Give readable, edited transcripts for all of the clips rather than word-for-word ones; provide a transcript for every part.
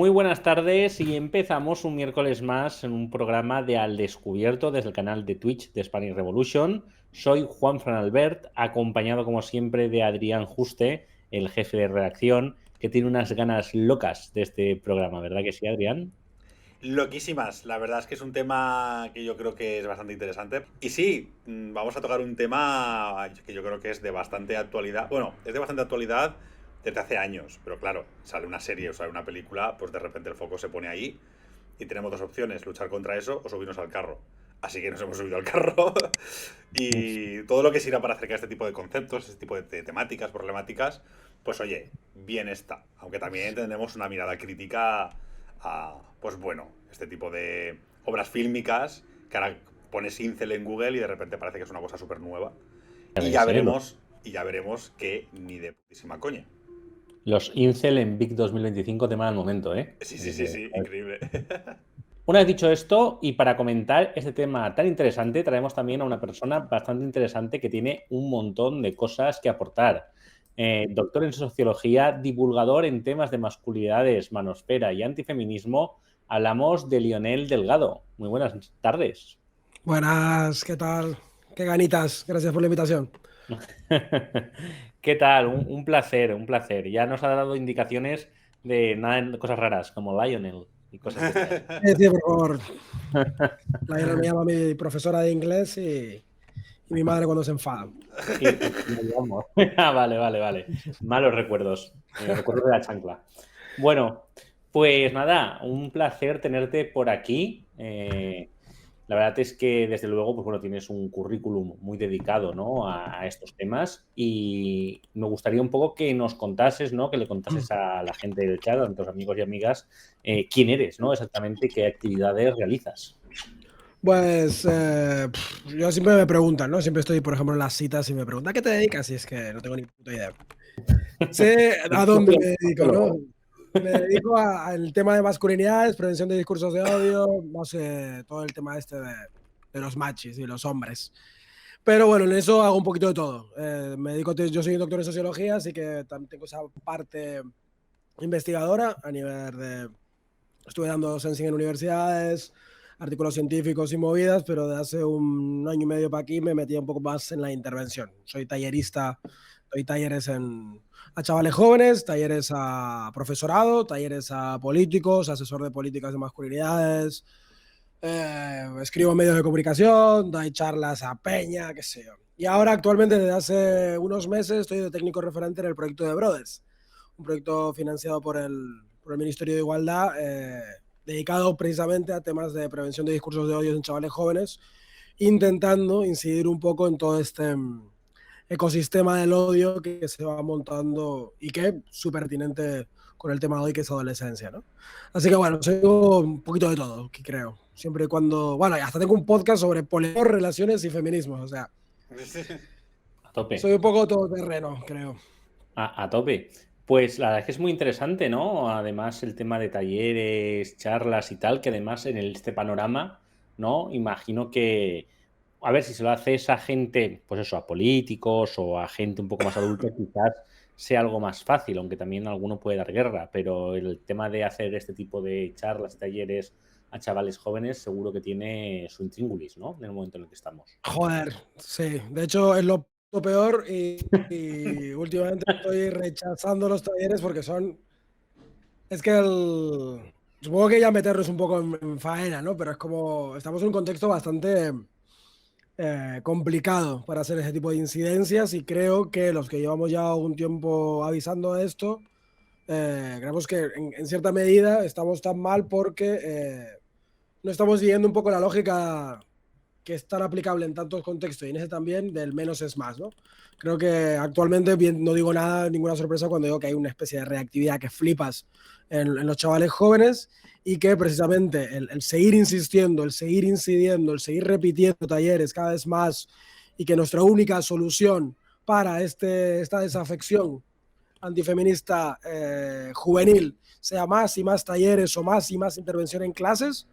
Muy buenas tardes y empezamos un miércoles más en un programa de Al Descubierto desde el canal de Twitch de Spanish Revolution. Soy Juan Fran Albert, acompañado como siempre de Adrián Juste, el jefe de redacción, que tiene unas ganas locas de este programa, ¿verdad que sí, Adrián? Loquísimas, la verdad es que es un tema que yo creo que es bastante interesante. Y sí, vamos a tocar un tema que yo creo que es de bastante actualidad. Bueno, es de bastante actualidad desde hace años, pero claro, sale una serie o sale una película, pues de repente el foco se pone ahí y tenemos dos opciones, luchar contra eso o subirnos al carro. Así que nos hemos subido al carro y todo lo que sirva para acercar este tipo de conceptos, este tipo de temáticas, problemáticas, pues oye, bien está. Aunque también tendremos una mirada crítica a, pues bueno, este tipo de obras fílmicas que ahora pones Incel en Google y de repente parece que es una cosa súper nueva. Ya ves, ¿eh? Y ya veremos que ni de putísima coña. Los Incel en Big 2025 tema del momento, ¿eh? Sí, sí, sí, sí, increíble. Una vez dicho esto, y para comentar este tema tan interesante, traemos también a una persona bastante interesante que tiene un montón de cosas que aportar. Doctor en sociología, divulgador en temas de masculinidades, manosfera y antifeminismo, hablamos de Lionel Delgado. Muy buenas tardes. Buenas, ¿qué tal? Qué ganitas, gracias por la invitación. ¿Qué tal? Un placer, un placer. Ya nos ha dado indicaciones de nada, de cosas raras, como Lionel y cosas de estas. Sí, por favor. La me llama mi profesora de inglés y mi madre cuando se enfada. Y nos vamos. Vale, vale, vale. Malos recuerdos. Recuerdos de la chancla. Bueno, pues nada, un placer tenerte por aquí. La verdad es que, desde luego, pues bueno, tienes un currículum muy dedicado, ¿no?, a estos temas y me gustaría un poco que nos contases, ¿no?, que le contases a la gente del chat, a nuestros amigos y amigas, quién eres, ¿no?, exactamente qué actividades realizas. Pues yo siempre me preguntan, ¿no? Siempre estoy, por ejemplo, en las citas y me preguntan ¿a qué te dedicas? Y es que no tengo ni puta idea. Sé a dónde me dedico, ¿no? Me dedico al tema de masculinidades, prevención de discursos de odio, no sé, todo el tema este de los machis y los hombres. Pero bueno, en eso hago un poquito de todo. Me dedico, yo soy doctor en sociología, así que también tengo esa parte investigadora a nivel de... Estuve dando docencia en universidades, artículos científicos y movidas, pero de hace un año y medio para aquí me metí un poco más en la intervención. Soy tallerista, doy talleres a chavales jóvenes, talleres a profesorado, talleres a políticos, asesor de políticas de masculinidades, escribo en medios de comunicación, doy charlas a peña, qué sé yo. Y ahora actualmente desde hace unos meses estoy de técnico referente en el proyecto de Brothers, un proyecto financiado por el Ministerio de Igualdad, dedicado precisamente a temas de prevención de discursos de odio en chavales jóvenes, intentando incidir un poco en todo este ecosistema del odio que se va montando y que es súper pertinente con el tema de hoy, que es adolescencia, ¿no? Así que bueno, soy un poquito de todo, que creo. Siempre y cuando... Bueno, hasta tengo un podcast sobre poliamor, relaciones y feminismo, o sea, A tope. soy un poco todoterreno, creo. A tope. Pues la verdad es que es muy interesante, ¿no? Además, el tema de talleres, charlas y tal, que además en este panorama, ¿no? Imagino que, a ver, si se lo haces a gente, pues eso, a políticos o a gente un poco más adulta, quizás sea algo más fácil, aunque también alguno puede dar guerra, pero el tema de hacer este tipo de charlas y talleres a chavales jóvenes seguro que tiene su intríngulis, ¿no? En el momento en el que estamos. Joder, sí. De hecho, es lo peor y últimamente estoy rechazando los talleres porque son... Es que supongo que ya meternos un poco en faena, ¿no? Pero es como... Estamos en un contexto bastante complicado para hacer ese tipo de incidencias y creo que los que llevamos ya un tiempo avisando de esto, creemos que en cierta medida estamos tan mal porque no estamos siguiendo un poco la lógica que es tan aplicable en tantos contextos y en ese también del menos es más, ¿no? Creo que actualmente bien, no digo nada, ninguna sorpresa cuando digo que hay una especie de reactividad que flipas en los chavales jóvenes y que precisamente el seguir insistiendo, el seguir incidiendo, el seguir repitiendo talleres cada vez más y que nuestra única solución para esta desafección antifeminista juvenil sea más y más talleres o más y más intervención en clases,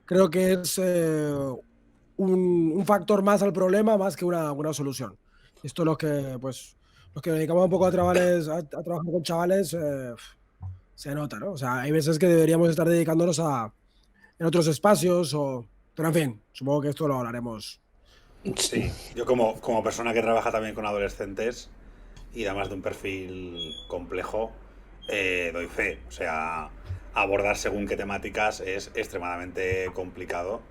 creo que es un factor más al problema más que una solución. Esto es lo que, pues, los que dedicamos un poco a trabajar con chavales, se nota, ¿no? O sea, hay veces que deberíamos estar dedicándonos en otros espacios, pero en fin, supongo que esto lo hablaremos. Sí, yo como persona que trabaja también con adolescentes y además de un perfil complejo, doy fe. O sea, abordar según qué temáticas es extremadamente complicado.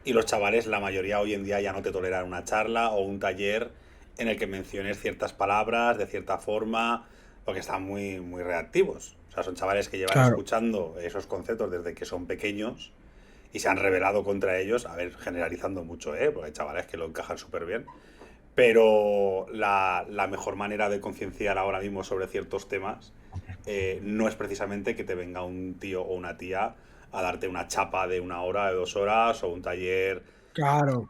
Y los chavales, la mayoría hoy en día ya no te toleran una charla o un taller en el que menciones ciertas palabras de cierta forma, porque están muy, muy reactivos. O sea, son chavales que llevan Claro, escuchando esos conceptos desde que son pequeños y se han rebelado contra ellos, a ver, generalizando mucho, ¿eh? Porque hay chavales que lo encajan súper bien, pero la mejor manera de concienciar ahora mismo sobre ciertos temas no es precisamente que te venga un tío o una tía a darte una chapa de 1 hora, de 2 horas o un taller. claro.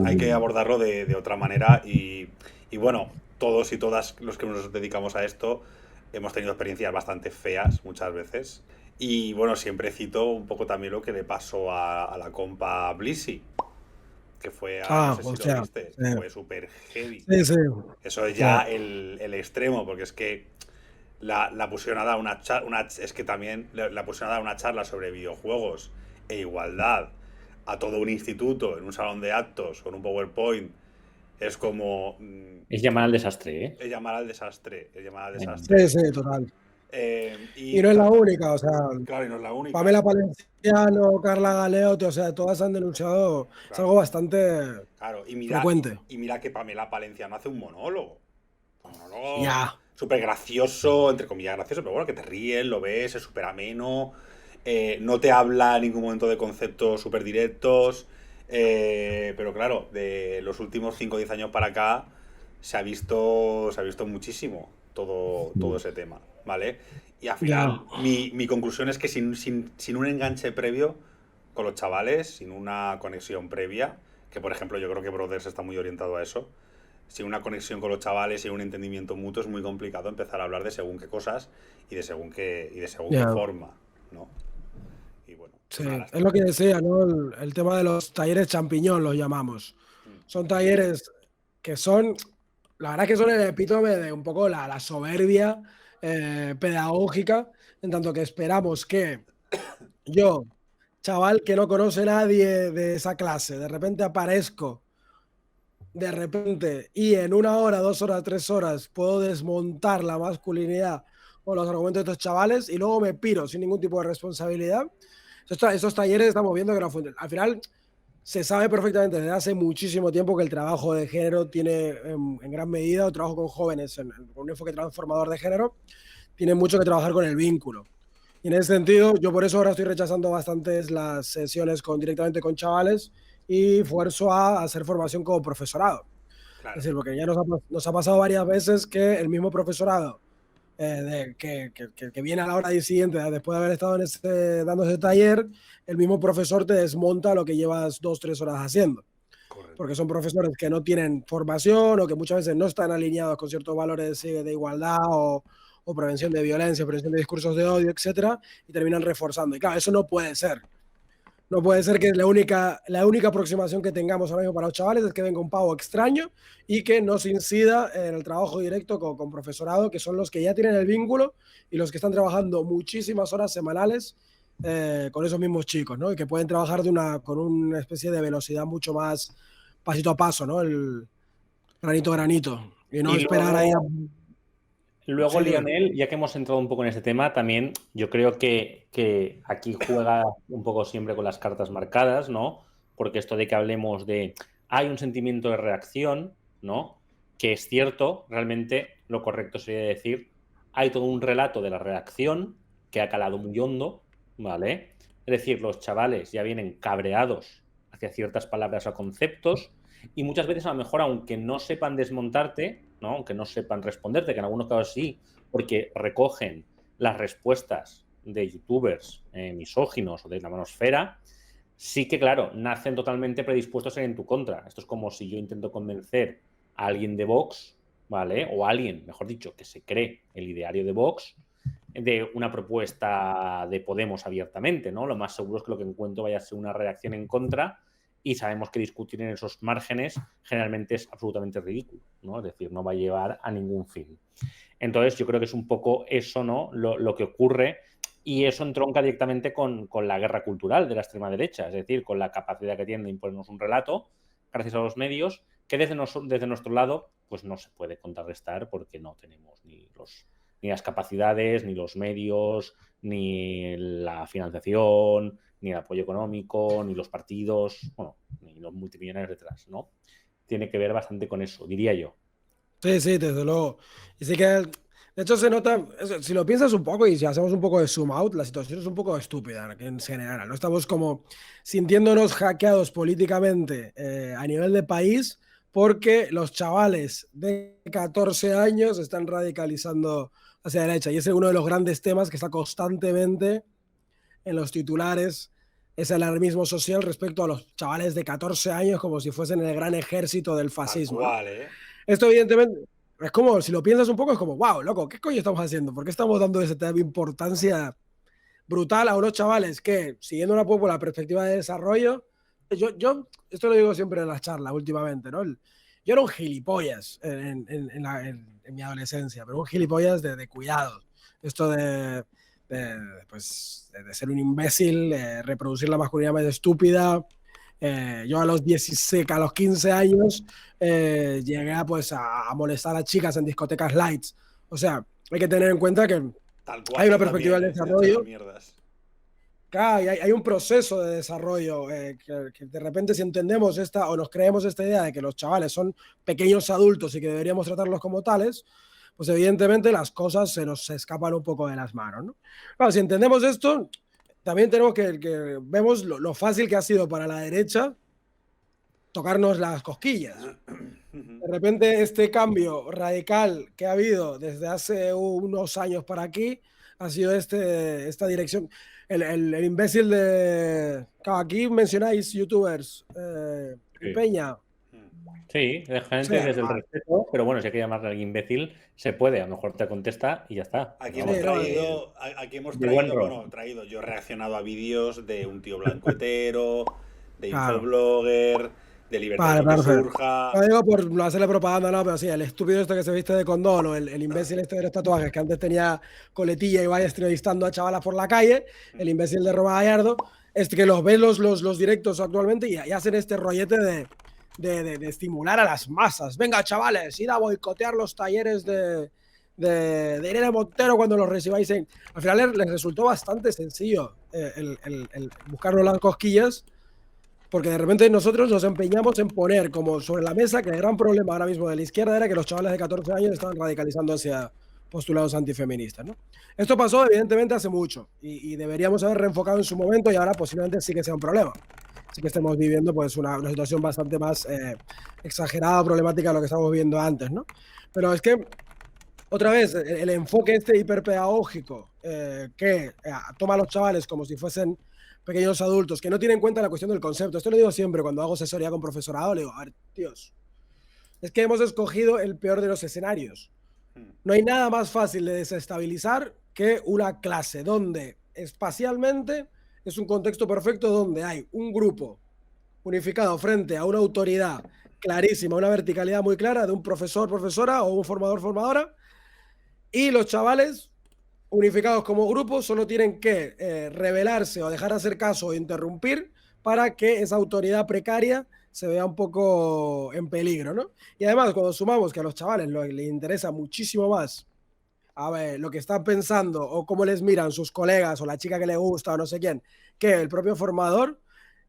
Hay que abordarlo de otra manera y bueno, todos y todas los que nos dedicamos a esto hemos tenido experiencias bastante feas muchas veces. Y bueno, siempre cito un poco también lo que le pasó a la compa Blissy, que no sé O si lo sea, viste, sí, fue súper heavy. sí, sí, Eso es sí, ya el extremo, porque es que la pusieron a dar es que también la pusieron a dar una charla sobre videojuegos e igualdad a todo un instituto en un salón de actos con un PowerPoint. Es como Es llamar al desastre, ¿eh? es llamar al desastre, es llamar al sí, desastre. sí, total. Y Y no es la única, o sea, claro, y no es la única. Pamela Palenciano, Carla Galeote, o sea, todas han denunciado, es Claro, algo bastante claro. frecuente. Y mira que Pamela Palenciano hace un monólogo. Un monólogo Ya, súper gracioso, entre comillas gracioso, pero bueno, que te ríes, lo ves, es súper ameno. No te habla en ningún momento de conceptos súper directos. Pero claro, de los últimos 5 o 10 años para acá se ha visto muchísimo todo ese tema, ¿vale? Y al ya, final, mi conclusión es que sin un enganche previo con los chavales, sin una conexión previa, que por ejemplo yo creo que Brothers está muy orientado a eso, sin una conexión con los chavales y un entendimiento mutuo es muy complicado empezar a hablar de según qué cosas y de según qué ya. forma, ¿no? Y bueno, Sí, es una es lo lástima. que decía, ¿no? El tema de los talleres champiñón, los llamamos. Mm. Son talleres que son, la verdad que son el epítome de un poco la soberbia pedagógica, en tanto que esperamos que yo, chaval que no conoce a nadie de esa clase, de repente aparezco, de repente, y en 1 hora, 2 horas, 3 horas puedo desmontar la masculinidad o los argumentos de estos chavales y luego me piro sin ningún tipo de responsabilidad. Estos talleres estamos viendo que no funcionan. Al final, se sabe perfectamente desde hace muchísimo tiempo que el trabajo de género tiene en gran medida, o trabajo con jóvenes con un enfoque transformador de género, tiene mucho que trabajar con el vínculo. Y en ese sentido, yo por eso ahora estoy rechazando bastantes las sesiones directamente con chavales y fuerzo a hacer formación como profesorado. Es Claro. decir, porque ya nos ha pasado varias veces que el mismo profesorado que viene a la hora siguiente, después de haber estado dando ese taller, el mismo profesor te desmonta lo que llevas 2, 3 horas haciendo. Correcto. Porque son profesores que no tienen formación o que muchas veces no están alineados con ciertos valores de igualdad o prevención de violencia, prevención de discursos de odio, etcétera, y terminan reforzando. Y claro, eso no puede ser. No puede ser que la única aproximación que tengamos ahora mismo para los chavales es que venga un pavo extraño y que nos incida en el trabajo directo con profesorado, que son los que ya tienen el vínculo y los que están trabajando muchísimas horas semanales con esos mismos chicos, ¿no? Y que pueden trabajar con una especie de velocidad mucho más pasito a paso, ¿no? El granito a granito. Y no Y esperar ahí a... luego, Sí, dime. Lionel, ya que hemos entrado un poco en este tema, también yo creo que aquí juega un poco siempre con las cartas marcadas, ¿no? Porque esto de que hablemos de hay un sentimiento de reacción, ¿no? Que es cierto, realmente lo correcto sería decir hay todo un relato de la reacción que ha calado muy hondo, ¿vale? Es decir, los chavales ya vienen cabreados hacia ciertas palabras o conceptos y muchas veces a lo mejor, aunque no sepan desmontarte, ¿no? Aunque no sepan responderte, que en algunos casos sí, porque recogen las respuestas de youtubers misóginos o de la manosfera, sí que, claro, nacen totalmente predispuestos a ir en tu contra. Esto es como si yo intento convencer a alguien de Vox, ¿vale? O a alguien, mejor dicho, que se cree el ideario de Vox, de una propuesta de Podemos abiertamente, ¿no? Lo más seguro es que lo que encuentro vaya a ser una reacción en contra y sabemos que discutir en esos márgenes generalmente es absolutamente ridículo, ¿no? Es decir, no va a llevar a ningún fin. Entonces yo creo que es un poco eso, ¿no? Lo que ocurre, y eso entronca directamente con la guerra cultural de la extrema derecha, es decir, con la capacidad que tiene de imponernos un relato gracias a los medios que desde nuestro lado pues no se puede contrarrestar porque no tenemos ni las capacidades, ni los medios, ni la financiación, ni el apoyo económico, ni los partidos, bueno, ni los multimillonarios detrás, ¿no? Tiene que ver bastante con eso, diría yo. Sí, sí, desde luego. Y sí que, de hecho, se nota, si lo piensas un poco y si hacemos un poco de zoom out, la situación es un poco estúpida en general. No estamos como sintiéndonos hackeados políticamente a nivel de país porque los chavales de 14 años están radicalizando hacia la derecha. Y ese es uno de los grandes temas que está constantemente en los titulares, es el alarmismo social respecto a los chavales de 14 años como si fuesen el gran ejército del Tal fascismo, ¿no? cual, ¿eh? Esto evidentemente es como, si lo piensas un poco, es como, wow, loco, ¿qué coño estamos haciendo? ¿Por qué estamos dando esa importancia brutal a unos chavales que, siguiendo un poco la perspectiva de desarrollo, esto lo digo siempre en las charlas últimamente, ¿no? Yo era un gilipollas en mi adolescencia, pero un gilipollas de cuidado. Esto de ser un imbécil, reproducir la masculinidad más estúpida. Yo a los 16, a los 15 años llegué pues, a molestar a chicas en discotecas lights. O sea, hay que tener en cuenta que Tal cual, hay una yo perspectiva también, del yo he hecho esas desarrollo. mierdas. Claro, hay un proceso de desarrollo que de repente si entendemos esta o nos creemos esta idea de que los chavales son pequeños adultos y que deberíamos tratarlos como tales, pues evidentemente las cosas se nos escapan un poco de las manos, ¿no? Claro, si entendemos esto, también tenemos que vemos lo fácil que ha sido para la derecha tocarnos las cosquillas. De repente este cambio radical que ha habido desde hace unos años para aquí ha sido esta dirección. El imbécil de... Claro, aquí mencionáis youtubers y Sí. Peña. Sí, O gente sea, desde el respeto, pero bueno, si hay que llamarle a alguien imbécil, se puede, a lo mejor te contesta y ya está. Aquí Pero hemos vamos, no, de buen bueno, rol. traído, yo he reaccionado a vídeos de un tío blanco hetero, de claro. infoblogger, de libertad y Vale, lo que perfecto. surja. No digo por no hacerle propaganda, no, pero sí, el estúpido este que se viste de condón o el imbécil este de los tatuajes que antes tenía coletilla y vaya entrevistando a chavalas por la calle, el imbécil de Roma Gallardo, este que los ves los directos actualmente y hacen este rollete de estimular a las masas. Venga, chavales, id a boicotear los talleres de Irene Montero cuando los recibáis en... Al final les resultó bastante sencillo el buscarnos las cosquillas, porque de repente nosotros nos empeñamos en poner como sobre la mesa que el gran problema ahora mismo de la izquierda era que los chavales de 14 años estaban radicalizando hacia postulados antifeministas, ¿no? Esto pasó evidentemente hace mucho y deberíamos haber reenfocado en su momento y ahora posiblemente sí que sea un problema. Sí que estemos viviendo pues una situación bastante más exagerada, problemática de lo que estamos viendo antes, ¿no? Pero es que, otra vez, el enfoque este hiperpedagógico que toma a los chavales como si fuesen pequeños adultos, que no tienen en cuenta la cuestión del concepto. Esto lo digo siempre cuando hago asesoría con profesorado, le digo, a ver, tíos, es que hemos escogido el peor de los escenarios. No hay nada más fácil de desestabilizar que una clase donde espacialmente es un contexto perfecto donde hay un grupo unificado frente a una autoridad clarísima, una verticalidad muy clara de un profesor, profesora o un formador, formadora, y los chavales unificados como grupo solo tienen que rebelarse o dejar de hacer caso o interrumpir para que esa autoridad precaria se vea un poco en peligro, ¿no? Y además, cuando sumamos que a los chavales les interesa muchísimo más a ver lo que están pensando o cómo les miran sus colegas o la chica que le gusta o no sé quién, que el propio formador,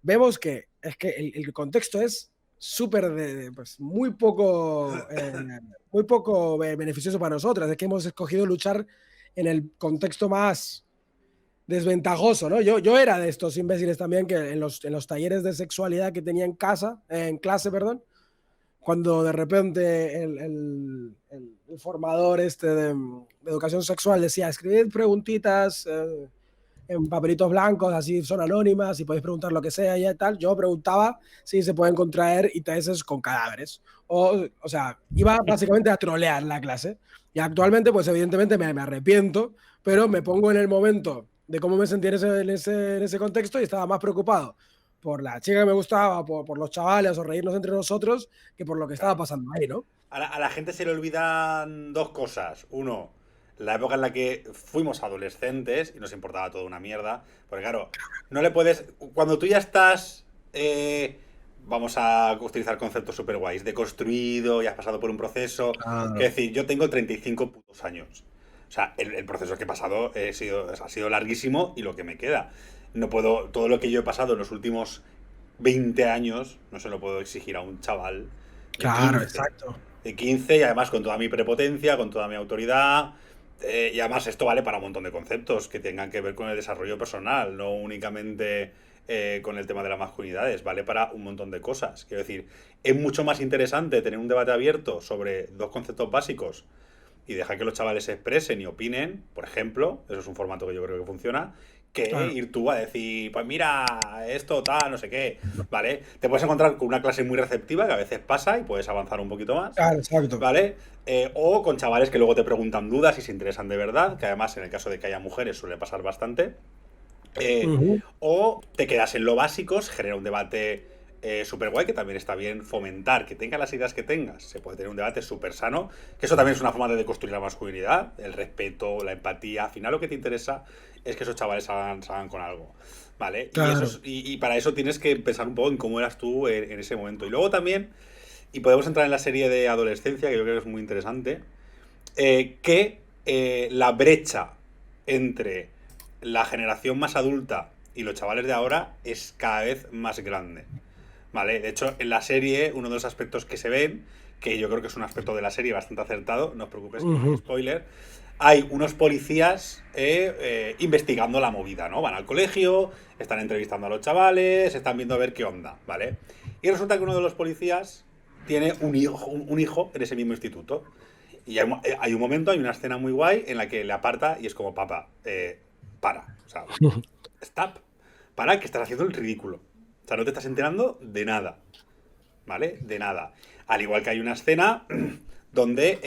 vemos que es que el contexto es súper, pues, muy poco beneficioso para nosotras. Es que hemos escogido luchar en el contexto más desventajoso, ¿no? Yo era de estos imbéciles también que en los talleres de sexualidad que tenía en clase, perdón, cuando de repente el formador este de educación sexual decía, escribid preguntitas en papelitos blancos, así son anónimas y podéis preguntar lo que sea y tal, yo preguntaba si se pueden contraer ITS con cadáveres. O sea, iba básicamente a trolear la clase. Y actualmente, pues evidentemente me arrepiento, pero me pongo en el momento de cómo me sentí en ese contexto y estaba más preocupado por la chica que me gustaba, por los chavales o reírnos entre nosotros, que por lo que estaba pasando ahí, ¿no? A la gente se le olvidan dos cosas. Uno, la época en la que fuimos adolescentes y nos importaba toda una mierda. Porque claro, no le puedes... Cuando tú ya estás... vamos a utilizar conceptos super guays. Deconstruido, ya has pasado por un proceso. Claro. Es decir, yo tengo 35 putos años. O sea, el proceso que he pasado ha sido larguísimo y lo que me queda. No puedo... Todo lo que yo he pasado en los últimos 20 años no se lo puedo exigir a un chaval de Claro, 15. exacto. De 15 y además con toda mi prepotencia, con toda mi autoridad. Y además esto vale para un montón de conceptos que tengan que ver con el desarrollo personal, no únicamente con el tema de las masculinidades, vale para un montón de cosas. Quiero decir, es mucho más interesante tener un debate abierto sobre dos conceptos básicos y dejar que los chavales se expresen y opinen, por ejemplo, eso es un formato que yo creo que funciona, que Claro. ir tú a decir, pues mira, esto, tal, no sé qué, ¿vale? Te puedes encontrar con una clase muy receptiva, que a veces pasa, y puedes avanzar un poquito más, Claro, exacto. ¿vale? O con chavales que luego te preguntan dudas y se interesan de verdad, que además en el caso de que haya mujeres suele pasar bastante. Ujú. O te quedas en lo básico, se genera un debate súper guay, que también está bien fomentar, que tengas las ideas que tengas, se puede tener un debate súper sano, que eso también es una forma de deconstruir la masculinidad, el respeto, la empatía, al final lo que te interesa es que esos chavales salgan con algo, ¿vale? Claro. Y para eso tienes que pensar un poco en cómo eras tú en ese momento. Y luego también, y podemos entrar en la serie de adolescencia, que yo creo que es muy interesante, que la brecha entre la generación más adulta y los chavales de ahora es cada vez más grande. ¿Vale? De hecho, en la serie, uno de los aspectos que se ven, que yo creo que es un aspecto de la serie bastante acertado, no os preocupéis que no hay spoiler, hay unos policías investigando la movida, ¿no? Van al colegio, están entrevistando a los chavales, están viendo a ver qué onda, ¿vale? Y resulta que uno de los policías tiene un hijo en ese mismo instituto. Y hay un momento, hay una escena muy guay en la que le aparta y es como, papá, para, o sea, stop, para, que estás haciendo el ridículo. O sea, no te estás enterando de nada, ¿vale? De nada. Al igual que hay una escena donde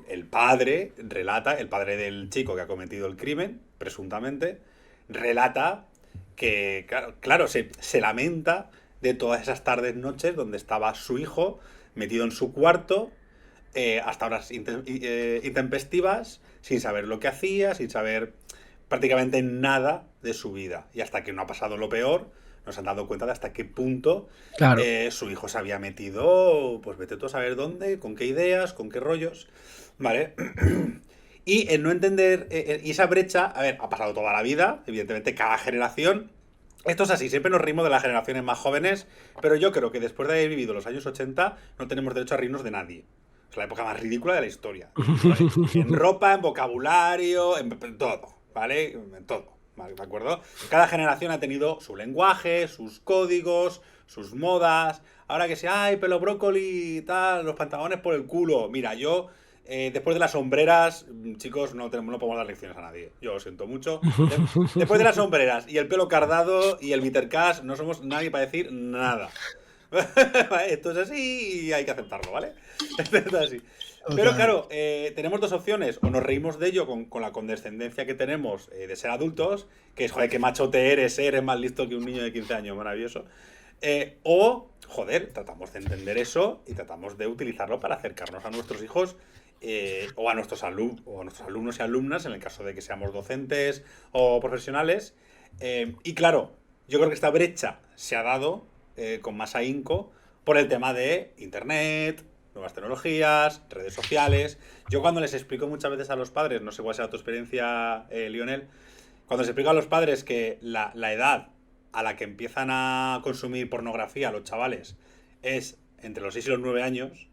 el padre relata, el padre del chico que ha cometido el crimen, presuntamente, relata que, claro, se lamenta de todas esas tardes, noches donde estaba su hijo metido en su cuarto, hasta horas intempestivas, sin saber lo que hacía, sin saber prácticamente nada de su vida. Y hasta que no ha pasado lo peor, nos han dado cuenta de hasta qué punto Claro. su hijo se había metido, pues vete tú a saber dónde, con qué ideas, con qué rollos, ¿vale? Y el no entender, y esa brecha, a ver, ha pasado toda la vida, evidentemente cada generación, esto es así, siempre nos reímos de las generaciones más jóvenes, pero yo creo que después de haber vivido los años 80 no tenemos derecho a reírnos de nadie. Es la época más ridícula de la historia, ¿vale? En ropa, en vocabulario, en todo, ¿vale? En todo. ¿Vale? ¿De acuerdo? Cada generación ha tenido su lenguaje, sus códigos, sus modas. Ahora que sea, ay, pelo brócoli y tal, los pantalones por el culo. Mira, yo, después de las sombreras, chicos, no podemos dar lecciones a nadie. Yo lo siento mucho. Después de las sombreras y el pelo cardado y el bitter cash, no somos nadie para decir nada. Esto es así y hay que aceptarlo, ¿vale? Esto es así. Pero claro, tenemos dos opciones. O nos reímos de ello con la condescendencia que tenemos de ser adultos, que es, joder, qué machote eres más listo que un niño de 15 años, maravilloso. O, joder, tratamos de entender eso y tratamos de utilizarlo para acercarnos a nuestros hijos o a nuestros alumnos y alumnas, en el caso de que seamos docentes o profesionales. Y claro, yo creo que esta brecha se ha dado con más ahínco por el tema de internet, nuevas tecnologías, redes sociales. Yo cuando les explico muchas veces a los padres, no sé cuál sea tu experiencia, Lionel, cuando les explico a los padres que la edad a la que empiezan a consumir pornografía los chavales es entre los 6 y los 9 años,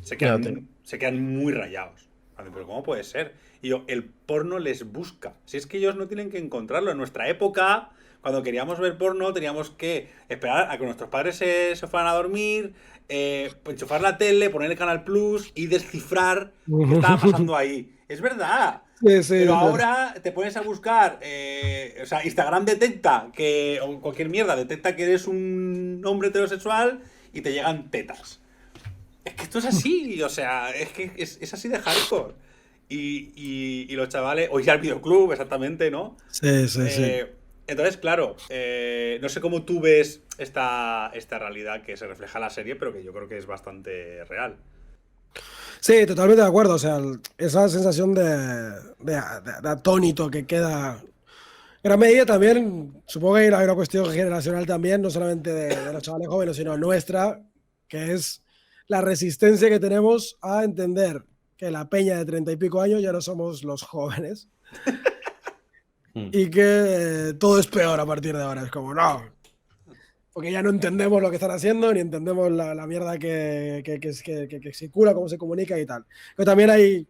se quedan muy rayados. Pero ¿cómo puede ser? Y yo, el porno les busca. Si es que ellos no tienen que encontrarlo. En nuestra época, cuando queríamos ver porno, teníamos que esperar a que nuestros padres se fueran a dormir, enchufar la tele, poner el Canal Plus y descifrar qué estaba pasando ahí. Es verdad. Sí, sí, Pero ahora te pones a buscar, o sea, Instagram detecta que, o cualquier mierda, detecta que eres un hombre heterosexual y te llegan tetas. Es que esto es así, o sea, es que es así de hardcore. Y los chavales, o ir al videoclub, exactamente, ¿no? Sí, sí, sí. Entonces, claro, no sé cómo tú ves esta realidad que se refleja en la serie, pero que yo creo que es bastante real. Sí, totalmente de acuerdo. O sea, esa sensación de atónito que queda. En gran medida también, supongo que hay una cuestión generacional también, no solamente de los chavales jóvenes, sino nuestra, que es la resistencia que tenemos a entender que la peña de 30 y pico años ya no somos los jóvenes Mm. y que todo es peor a partir de ahora. Es como, no, porque ya no entendemos lo que están haciendo, ni entendemos la mierda que circula, cómo se comunica y tal. Pero también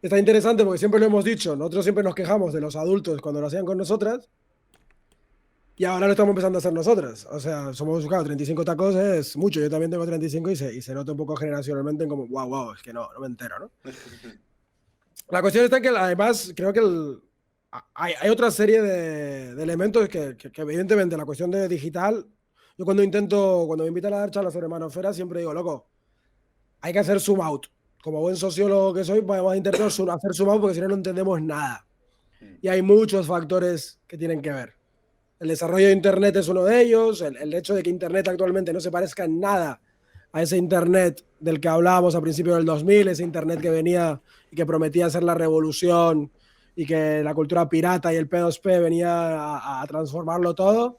está interesante porque siempre lo hemos dicho, nosotros siempre nos quejamos de los adultos cuando lo hacían con nosotras y ahora lo estamos empezando a hacer nosotras. O sea, somos, claro, 35 tacos es mucho, yo también tengo 35 y se nota un poco generacionalmente en como, wow, es que no me entero, ¿no? La cuestión está que además creo que hay otra serie de elementos que evidentemente la cuestión de digital, yo cuando me invitan a dar charlas sobre manosfera siempre digo, loco, hay que hacer zoom out. Como buen sociólogo que soy, vamos a intentar hacer zoom out porque si no, no entendemos nada. Y hay muchos factores que tienen que ver. El desarrollo de Internet es uno de ellos, el hecho de que Internet actualmente no se parezca en nada a ese Internet del que hablábamos a principios del 2000, ese Internet que venía y que prometía ser la revolución y que la cultura pirata y el P2P venía a transformarlo todo.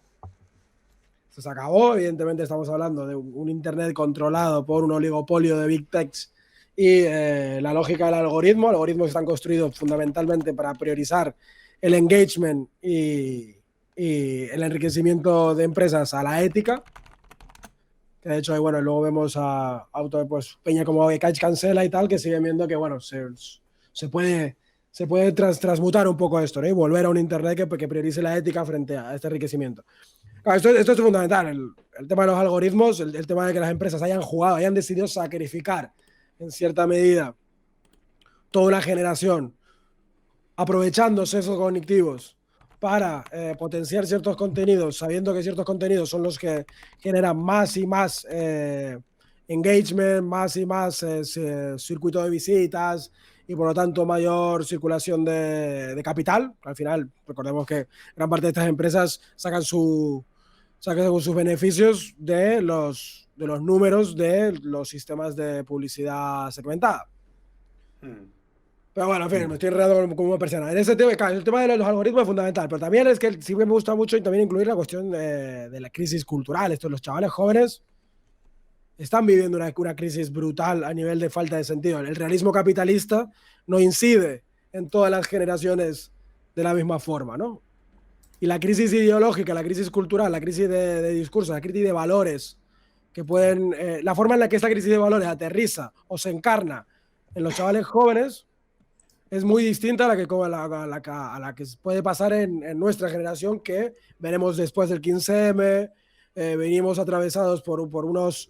Eso se acabó, evidentemente estamos hablando de un Internet controlado por un oligopolio de Big Techs y la lógica del algoritmo. Algoritmos están construidos fundamentalmente para priorizar el engagement y el enriquecimiento de empresas a la ética. Que de hecho, bueno, luego vemos a pues, peña como Catch Cancela y tal, que siguen viendo que, bueno, se puede transmutar un poco esto, ¿no? Y volver a un Internet que priorice la ética frente a este enriquecimiento. Claro, esto es fundamental. El tema de los algoritmos, el tema de que las empresas hayan jugado, hayan decidido sacrificar en cierta medida toda una generación aprovechando sesgos cognitivos para potenciar ciertos contenidos, sabiendo que ciertos contenidos son los que generan más y más engagement, más y más circuito de visitas y por lo tanto mayor circulación de capital. Al final, recordemos que gran parte de estas empresas sacan sus beneficios de los números de los sistemas de publicidad segmentada. Pero bueno, en fin, me estoy enredando como una persona. En ese tema, el tema de los algoritmos es fundamental, pero también es que sí me gusta mucho y también incluir la cuestión de la crisis cultural. Los chavales jóvenes están viviendo una crisis brutal a nivel de falta de sentido. El realismo capitalista no incide en todas las generaciones de la misma forma, ¿no? Y la crisis ideológica, la crisis cultural, la crisis de discurso, la crisis de valores, que pueden, la forma en la que esta crisis de valores aterriza o se encarna en los chavales jóvenes es muy distinta a la que puede pasar en nuestra generación, que veremos después del 15M, venimos atravesados por unos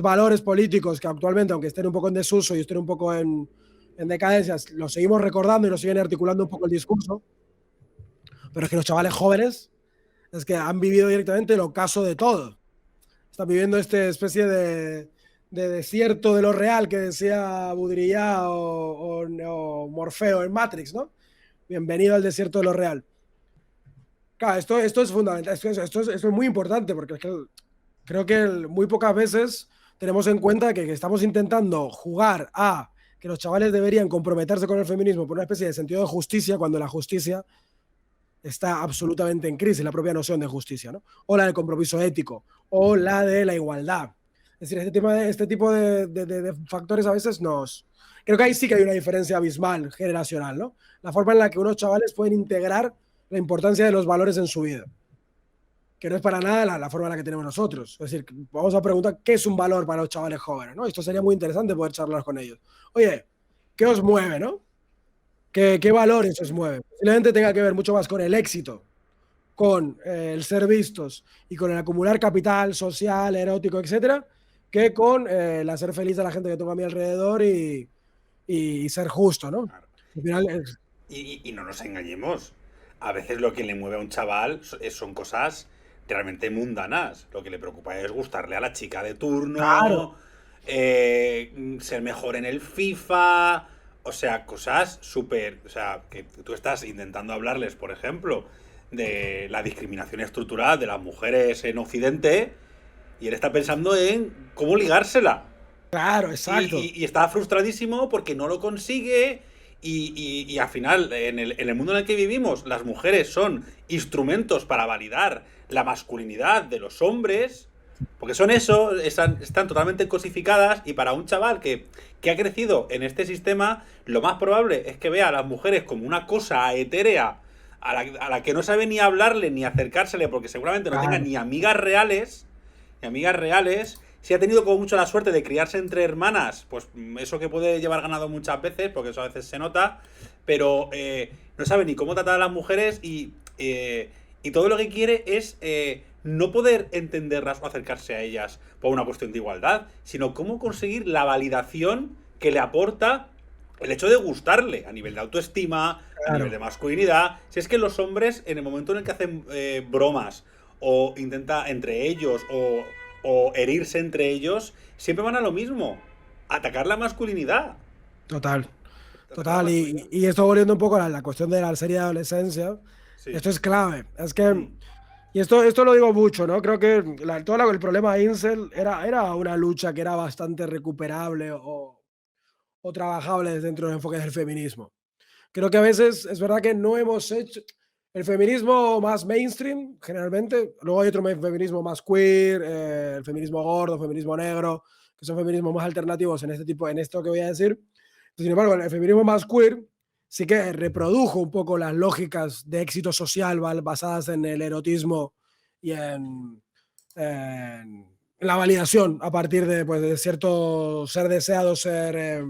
valores políticos que actualmente, aunque estén un poco en desuso y estén un poco en decadencias, los seguimos recordando y nos siguen articulando un poco el discurso. Pero es que los chavales jóvenes es que han vivido directamente el ocaso de todo. Están viviendo esta especie de desierto de lo real que decía Baudrillard o Morfeo en Matrix, ¿no? Bienvenido al desierto de lo real. Claro, esto es fundamental, esto es muy importante porque es que creo que muy pocas veces tenemos en cuenta que estamos intentando jugar a que los chavales deberían comprometerse con el feminismo por una especie de sentido de justicia, cuando la justicia está absolutamente en crisis, la propia noción de justicia, ¿no? O la del compromiso ético, o la de la igualdad. Es decir, este tipo de factores a veces creo que ahí sí que hay una diferencia abismal generacional, ¿no? La forma en la que unos chavales pueden integrar la importancia de los valores en su vida, que no es para nada la forma en la que tenemos nosotros. Es decir, vamos a preguntar qué es un valor para los chavales jóvenes, ¿no? Esto sería muy interesante poder charlar con ellos. Oye, ¿qué os mueve, no? ¿Qué valores os mueven? Posiblemente tenga que ver mucho más con el éxito, con el ser vistos y con el acumular capital social, erótico, etcétera, que con el hacer feliz a la gente que tengo a mi alrededor y ser justo, ¿no? Claro. Al final Y no nos engañemos. A veces lo que le mueve a un chaval son cosas realmente mundanas. Lo que le preocupa es gustarle a la chica de turno, claro. ser mejor en el FIFA, O sea, cosas súper... O sea, que tú estás intentando hablarles, por ejemplo, de la discriminación estructural de las mujeres en Occidente y él está pensando en cómo ligársela. Claro, Y, exacto. y está frustradísimo porque no lo consigue y al final, en el mundo en el que vivimos, las mujeres son instrumentos para validar la masculinidad de los hombres, porque son eso, están totalmente cosificadas y para un chaval que ha crecido en este sistema, lo más probable es que vea a las mujeres como una cosa etérea a la que no sabe ni hablarle ni acercársele porque seguramente no tenga Claro. ni amigas reales, ni amigas reales. Si ha tenido como mucho la suerte de criarse entre hermanas, pues eso que puede llevar ganado muchas veces, porque eso a veces se nota, pero no sabe ni cómo tratar a las mujeres y todo lo que quiere es no poder entenderlas o acercarse a ellas por una cuestión de igualdad, sino cómo conseguir la validación que le aporta el hecho de gustarle a nivel de autoestima, a nivel Claro. de masculinidad. Si es que los hombres, en el momento en el que hacen bromas o intenta entre ellos o herirse entre ellos, siempre van a lo mismo. Atacar la masculinidad. Total. Atacar la Total. masculinidad. Y esto volviendo un poco a la cuestión de la serie de adolescencia, Sí. esto es clave. Es que, Mm. y esto lo digo mucho, ¿no? Creo que el problema de Incel era una lucha que era bastante recuperable o trabajable dentro del enfoque del feminismo. Creo que a veces es verdad que no hemos hecho el feminismo más mainstream, generalmente. Luego hay otro feminismo más queer, el feminismo gordo, feminismo negro, que son feminismos más alternativos en este tipo, en esto que voy a decir. Sin embargo, el feminismo más queer sí que reprodujo un poco las lógicas de éxito social basadas en el erotismo y en la validación a partir de, pues, de cierto ser deseado, ser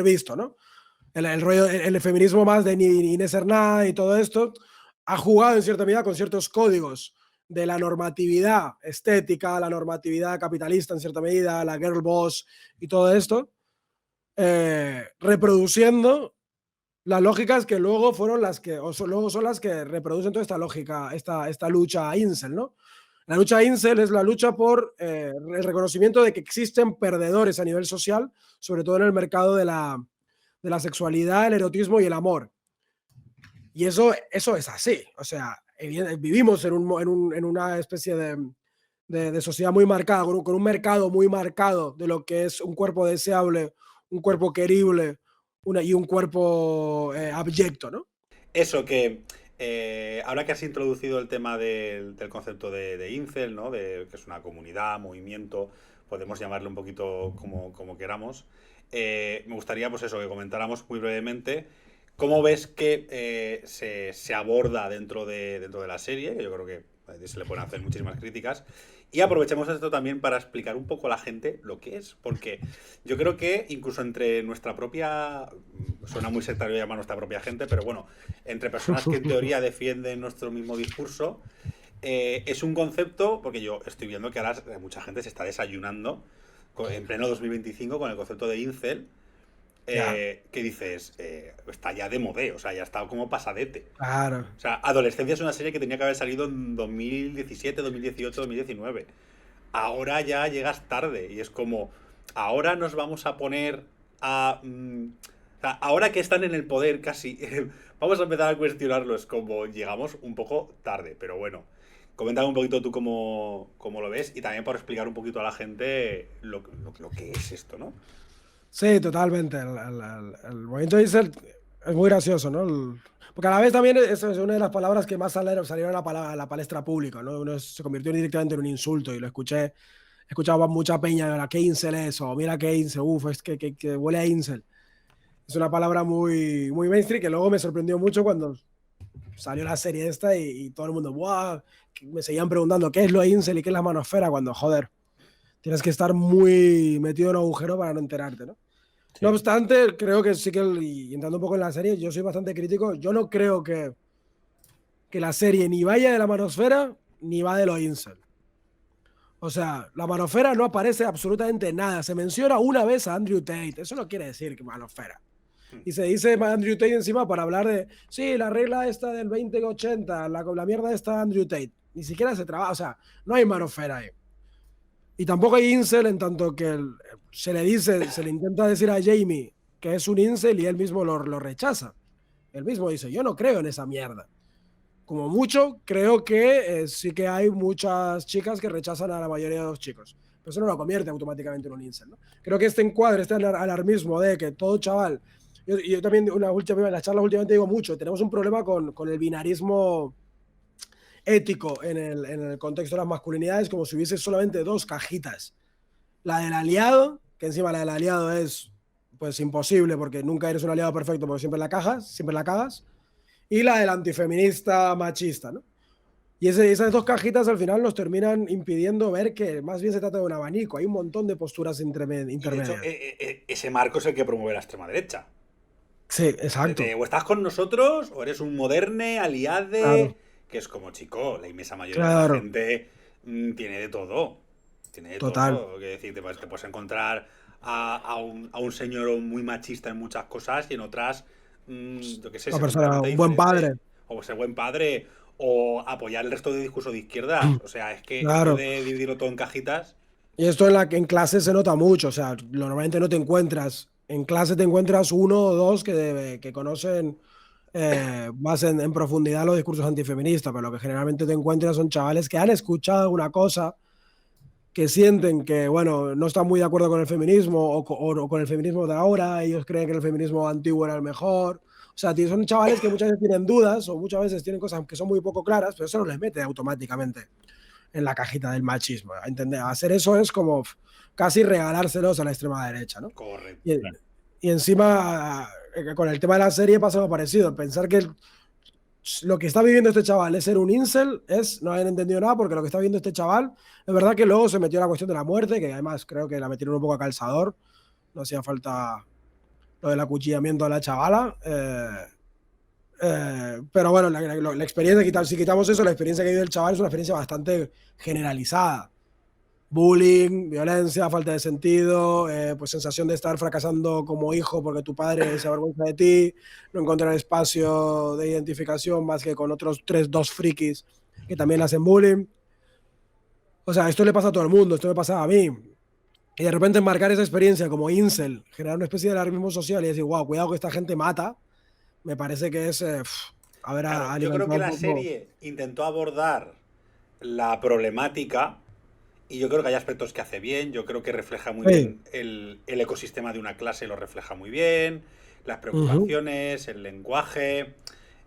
visto, ¿no? El feminismo más de Inés Hernán y todo esto ha jugado en cierta medida con ciertos códigos de la normatividad estética, la normatividad capitalista en cierta medida, la girl boss y todo esto, reproduciendo las lógicas que luego fueron las que, luego son las que reproducen toda esta lógica, esta lucha incel, ¿no? La lucha incel es la lucha por el reconocimiento de que existen perdedores a nivel social, sobre todo en el mercado de la sexualidad, el erotismo y el amor. Y eso es así. O sea, vivimos en una especie de sociedad muy marcada, con un mercado muy marcado de lo que es un cuerpo deseable, un cuerpo querible y un cuerpo abyecto, ¿no? Eso que ahora que has introducido el tema del concepto de incel, ¿no? Que es una comunidad, movimiento, podemos llamarle un poquito como queramos. Me gustaría, pues eso, que comentáramos muy brevemente cómo ves que se aborda dentro de la serie, que yo creo que se le pueden hacer muchísimas críticas. Y aprovechemos esto también para explicar un poco a la gente lo que es, porque yo creo que incluso entre nuestra propia, suena muy sectario llamar nuestra propia gente, pero bueno, entre personas que en teoría defienden nuestro mismo discurso, es un concepto, porque yo estoy viendo que ahora mucha gente se está desayunando en pleno 2025 con el concepto de incel, Ya, que dices, está ya de modé, o sea, ya está como pasadete. claro. O sea, Adolescencia es una serie que tenía que haber salido en 2017, 2018, 2019. Ahora ya llegas tarde y es como, ahora nos vamos a poner a... o sea, ahora que están en el poder casi, vamos a empezar a cuestionarlo. Es como, llegamos un poco tarde, pero bueno. Coméntame un poquito tú cómo lo ves y también para explicar un poquito a la gente lo que es esto, ¿no? Sí, totalmente. El movimiento diesel es muy gracioso, ¿no? Porque a la vez también eso es una de las palabras que más salieron a la palestra pública, ¿no? Se convirtió directamente en un insulto y lo escuché. Escuchaba mucha peña, ¿qué incel es? O mira qué incel, uff, es que huele a incel. Es una palabra muy mainstream que luego me sorprendió mucho cuando salió la serie esta y todo el mundo, ¡wow! Me seguían preguntando qué es lo incel y qué es la manosfera cuando, joder, tienes que estar muy metido en un agujero para no enterarte, ¿no? No Sí. obstante, creo que sí que, y entrando un poco en la serie, yo soy bastante crítico. Yo no creo que la serie ni vaya de la manosfera ni va de lo incel. O sea, la manosfera no aparece absolutamente nada. Se menciona una vez a Andrew Tate. Eso no quiere decir que manosfera. Y se dice Andrew Tate encima para hablar de, sí, la regla esta del 2080, la mierda esta de Andrew Tate. Ni siquiera se trabaja, o sea, no hay manosfera ahí. Y tampoco hay incel en tanto que se le intenta decir a Jamie que es un incel y él mismo lo rechaza. Él mismo dice, yo no creo en esa mierda. Como mucho, creo que sí que hay muchas chicas que rechazan a la mayoría de los chicos. Pero eso no lo convierte automáticamente en un incel, ¿no? Creo que este encuadre, este alarmismo de que todo chaval... Yo también en las charlas últimamente digo mucho, tenemos un problema con el binarismo ético en el contexto de las masculinidades, como si hubiese solamente dos cajitas. La del aliado, que encima la del aliado es pues imposible porque nunca eres un aliado perfecto porque siempre la cagas, y la del antifeminista machista, ¿no? Y esas dos cajitas al final nos terminan impidiendo ver que más bien se trata de un abanico. Hay un montón de posturas intermedias. Y de hecho, ese marco es el que promueve la extrema derecha. Sí, exacto. O estás con nosotros o eres un moderne, aliade, Claro. que es como, chico, la inmensa mayoría de la gente tiene de todo. Tiene de Total. todo. Que decir, te puedes encontrar a un señor muy machista en muchas cosas y en otras, yo qué sé, Una ser persona, completamente un buen diferente. padre. O ser buen padre, o apoyar el resto de discurso de izquierdas. O sea, es que esto Claro. de dividirlo todo en cajitas. Y esto en clase se nota mucho. O sea, normalmente no te encuentras. En clase te encuentras uno o dos que conocen más en profundidad los discursos antifeministas, pero lo que generalmente te encuentras son chavales que han escuchado una cosa, que sienten que, bueno, no están muy de acuerdo con el feminismo o con el feminismo de ahora, ellos creen que el feminismo antiguo era el mejor. O sea, son chavales que muchas veces tienen dudas o muchas veces tienen cosas que son muy poco claras, pero eso no les mete automáticamente en la cajita del machismo. Hacer eso es como casi regalárselos a la extrema derecha, ¿no? Correcto. Y encima, con el tema de la serie pasa algo parecido. Pensar que lo que está viviendo este chaval es ser un incel, no haber entendido nada, porque lo que está viviendo este chaval, es verdad que luego se metió la cuestión de la muerte, que además creo que la metieron un poco a calzador, no hacía falta lo del acuchillamiento de la chavala. Pero bueno, la experiencia, si quitamos eso, la experiencia que vive el chaval es una experiencia bastante generalizada. Bullying, violencia, falta de sentido, pues sensación de estar fracasando como hijo porque tu padre se avergüenza de ti, no encontrar espacio de identificación más que con otros dos frikis que también hacen bullying. O sea, esto le pasa a todo el mundo, esto me pasaba a mí. Y de repente marcar esa experiencia como incel, generar una especie de alarmismo social y decir, wow, cuidado que esta gente mata, me parece que es haber Claro, yo creo alimentado que un la poco. serie intentó abordar la problemática y yo creo que hay aspectos que hace bien, yo creo que refleja muy bien el ecosistema de una clase, lo refleja muy bien, las preocupaciones, el lenguaje,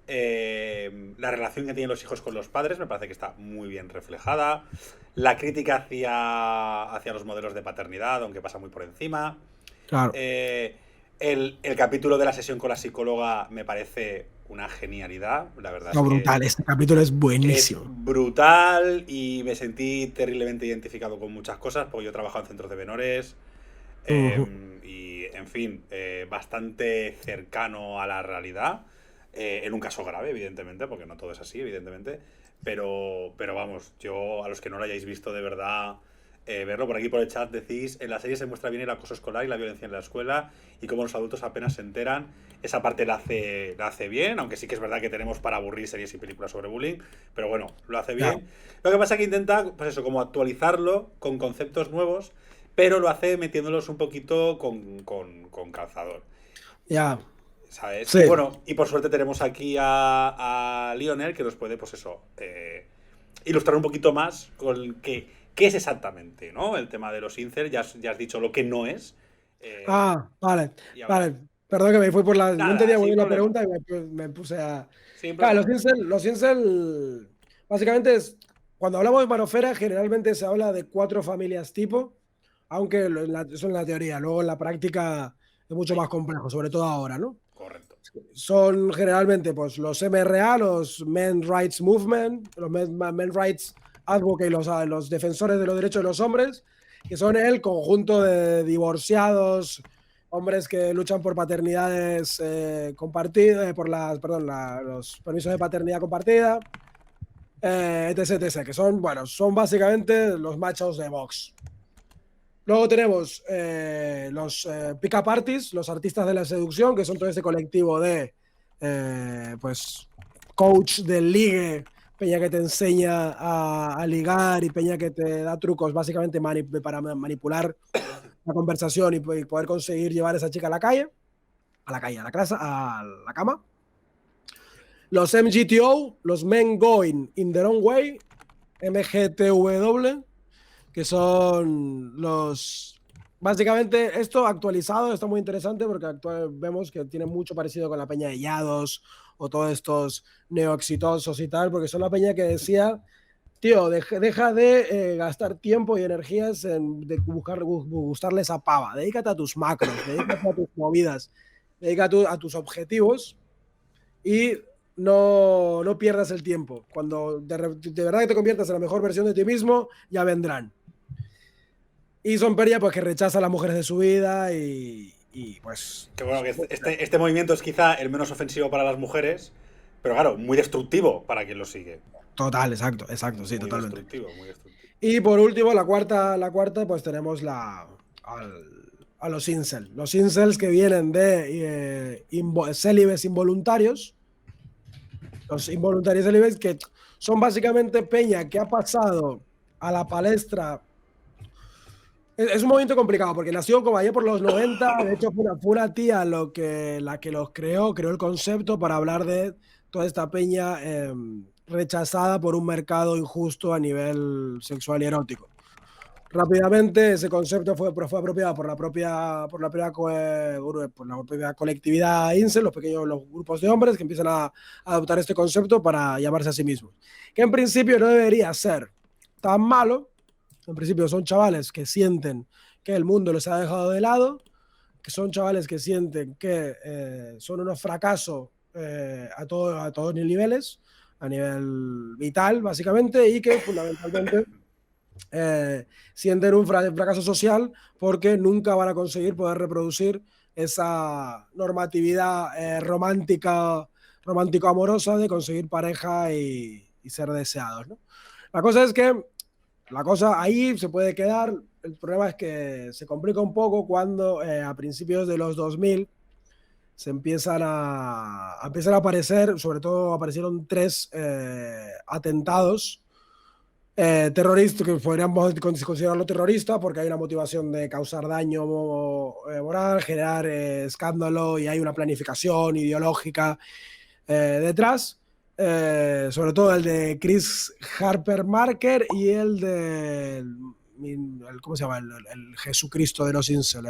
la relación que tienen los hijos con los padres, me parece que está muy bien reflejada, la crítica hacia los modelos de paternidad, aunque pasa muy por encima. Claro. El capítulo de la sesión con la psicóloga me parece una genialidad, la verdad. No, es brutal, que este capítulo es es buenísimo. brutal y me sentí terriblemente identificado con muchas cosas, porque yo he trabajado en centros de menores y, en fin, bastante cercano a la realidad, en un caso grave, evidentemente, porque no todo es así, evidentemente, pero vamos, yo a los que no lo hayáis visto de verdad... verlo por aquí por el chat decís, en la serie se muestra bien el acoso escolar y la violencia en la escuela y cómo los adultos apenas se enteran. Esa parte la hace bien, aunque sí que es verdad que tenemos para aburrir series y películas sobre bullying, pero bueno, lo hace bien. Lo que pasa es que intenta, pues eso, como actualizarlo con conceptos nuevos, pero lo hace metiéndolos un poquito con calzador. Ya. ¿Sabes? Sí. Y bueno, y por suerte tenemos aquí a Lionel que nos puede, pues eso, ilustrar un poquito más con qué es exactamente, ¿no? El tema de los incels, ya has dicho lo que no es. Vale. Perdón que me fui por la... Nada, no entendía muy sin bien la problema. pregunta y me puse a... Sin Claro, problema. los incel básicamente es... Cuando hablamos de manofera, generalmente se habla de 4 familias tipo, aunque eso en la teoría. Luego en la práctica es mucho más complejo, sobre todo ahora, ¿no? Correcto. Son generalmente pues, los MRA, los Men Rights Movement, los Men Rights Advocate, los defensores de los derechos de los hombres, que son el conjunto de divorciados, hombres que luchan por paternidades compartidas, los permisos de paternidad compartida, etc, que son básicamente los machos de Vox. Luego tenemos los pick-up artists, los artistas de la seducción, que son todo este colectivo de pues coach del ligue, peña que te enseña a ligar y peña que te da trucos básicamente para manipular la conversación y poder conseguir llevar a esa chica a la calle. a la calle, a la casa, a la cama. Los MGTO, los Men Going in Their Own Way, MGTW, que son los... Básicamente, esto actualizado está muy interesante porque vemos que tiene mucho parecido con la peña de Yados o todos estos neoexitosos y tal, porque son la peña que decía, tío, deja de gastar tiempo y energías en gustarle esa pava, dedícate a tus macros, dedícate a tus movidas, dedícate a tus objetivos y no pierdas el tiempo. Cuando de verdad que te conviertas en la mejor versión de ti mismo, ya vendrán. Y son peña pues que rechaza a las mujeres de su vida y pues... Que bueno, que este movimiento es quizá el menos ofensivo para las mujeres, pero claro, muy destructivo para quien lo sigue. Total, exacto, sí, muy totalmente. Destructivo, muy destructivo. Y por último, la cuarta pues tenemos a los incels. Los incels que vienen de célibes involuntarios. Los involuntarios célibes que son básicamente peña que ha pasado a la palestra. Es un movimiento complicado porque nació como allá por los 90. De hecho, fue una tía la que los creó el concepto para hablar de toda esta peña rechazada por un mercado injusto a nivel sexual y erótico. Rápidamente ese concepto fue apropiado por la propia colectividad incel, los grupos de hombres que empiezan a adoptar este concepto para llamarse a sí mismos. Que en principio no debería ser tan malo. En principio son chavales que sienten que el mundo les ha dejado de lado, que son chavales que sienten que son unos fracasos a todos los niveles, a nivel vital básicamente, y que fundamentalmente sienten un fracaso social porque nunca van a conseguir poder reproducir esa normatividad romántico-amorosa de conseguir pareja y ser deseados, ¿no? La cosa es que ahí se puede quedar. El problema es que se complica un poco cuando a principios de los 2000 se empiezan a aparecer, sobre todo aparecieron 3 atentados terroristas, que podríamos considerarlo terrorista porque hay una motivación de causar daño moral, generar escándalo y hay una planificación ideológica detrás. Sobre todo el de Chris Harper Marker y el de ¿cómo se llama? El Jesucristo de los incel,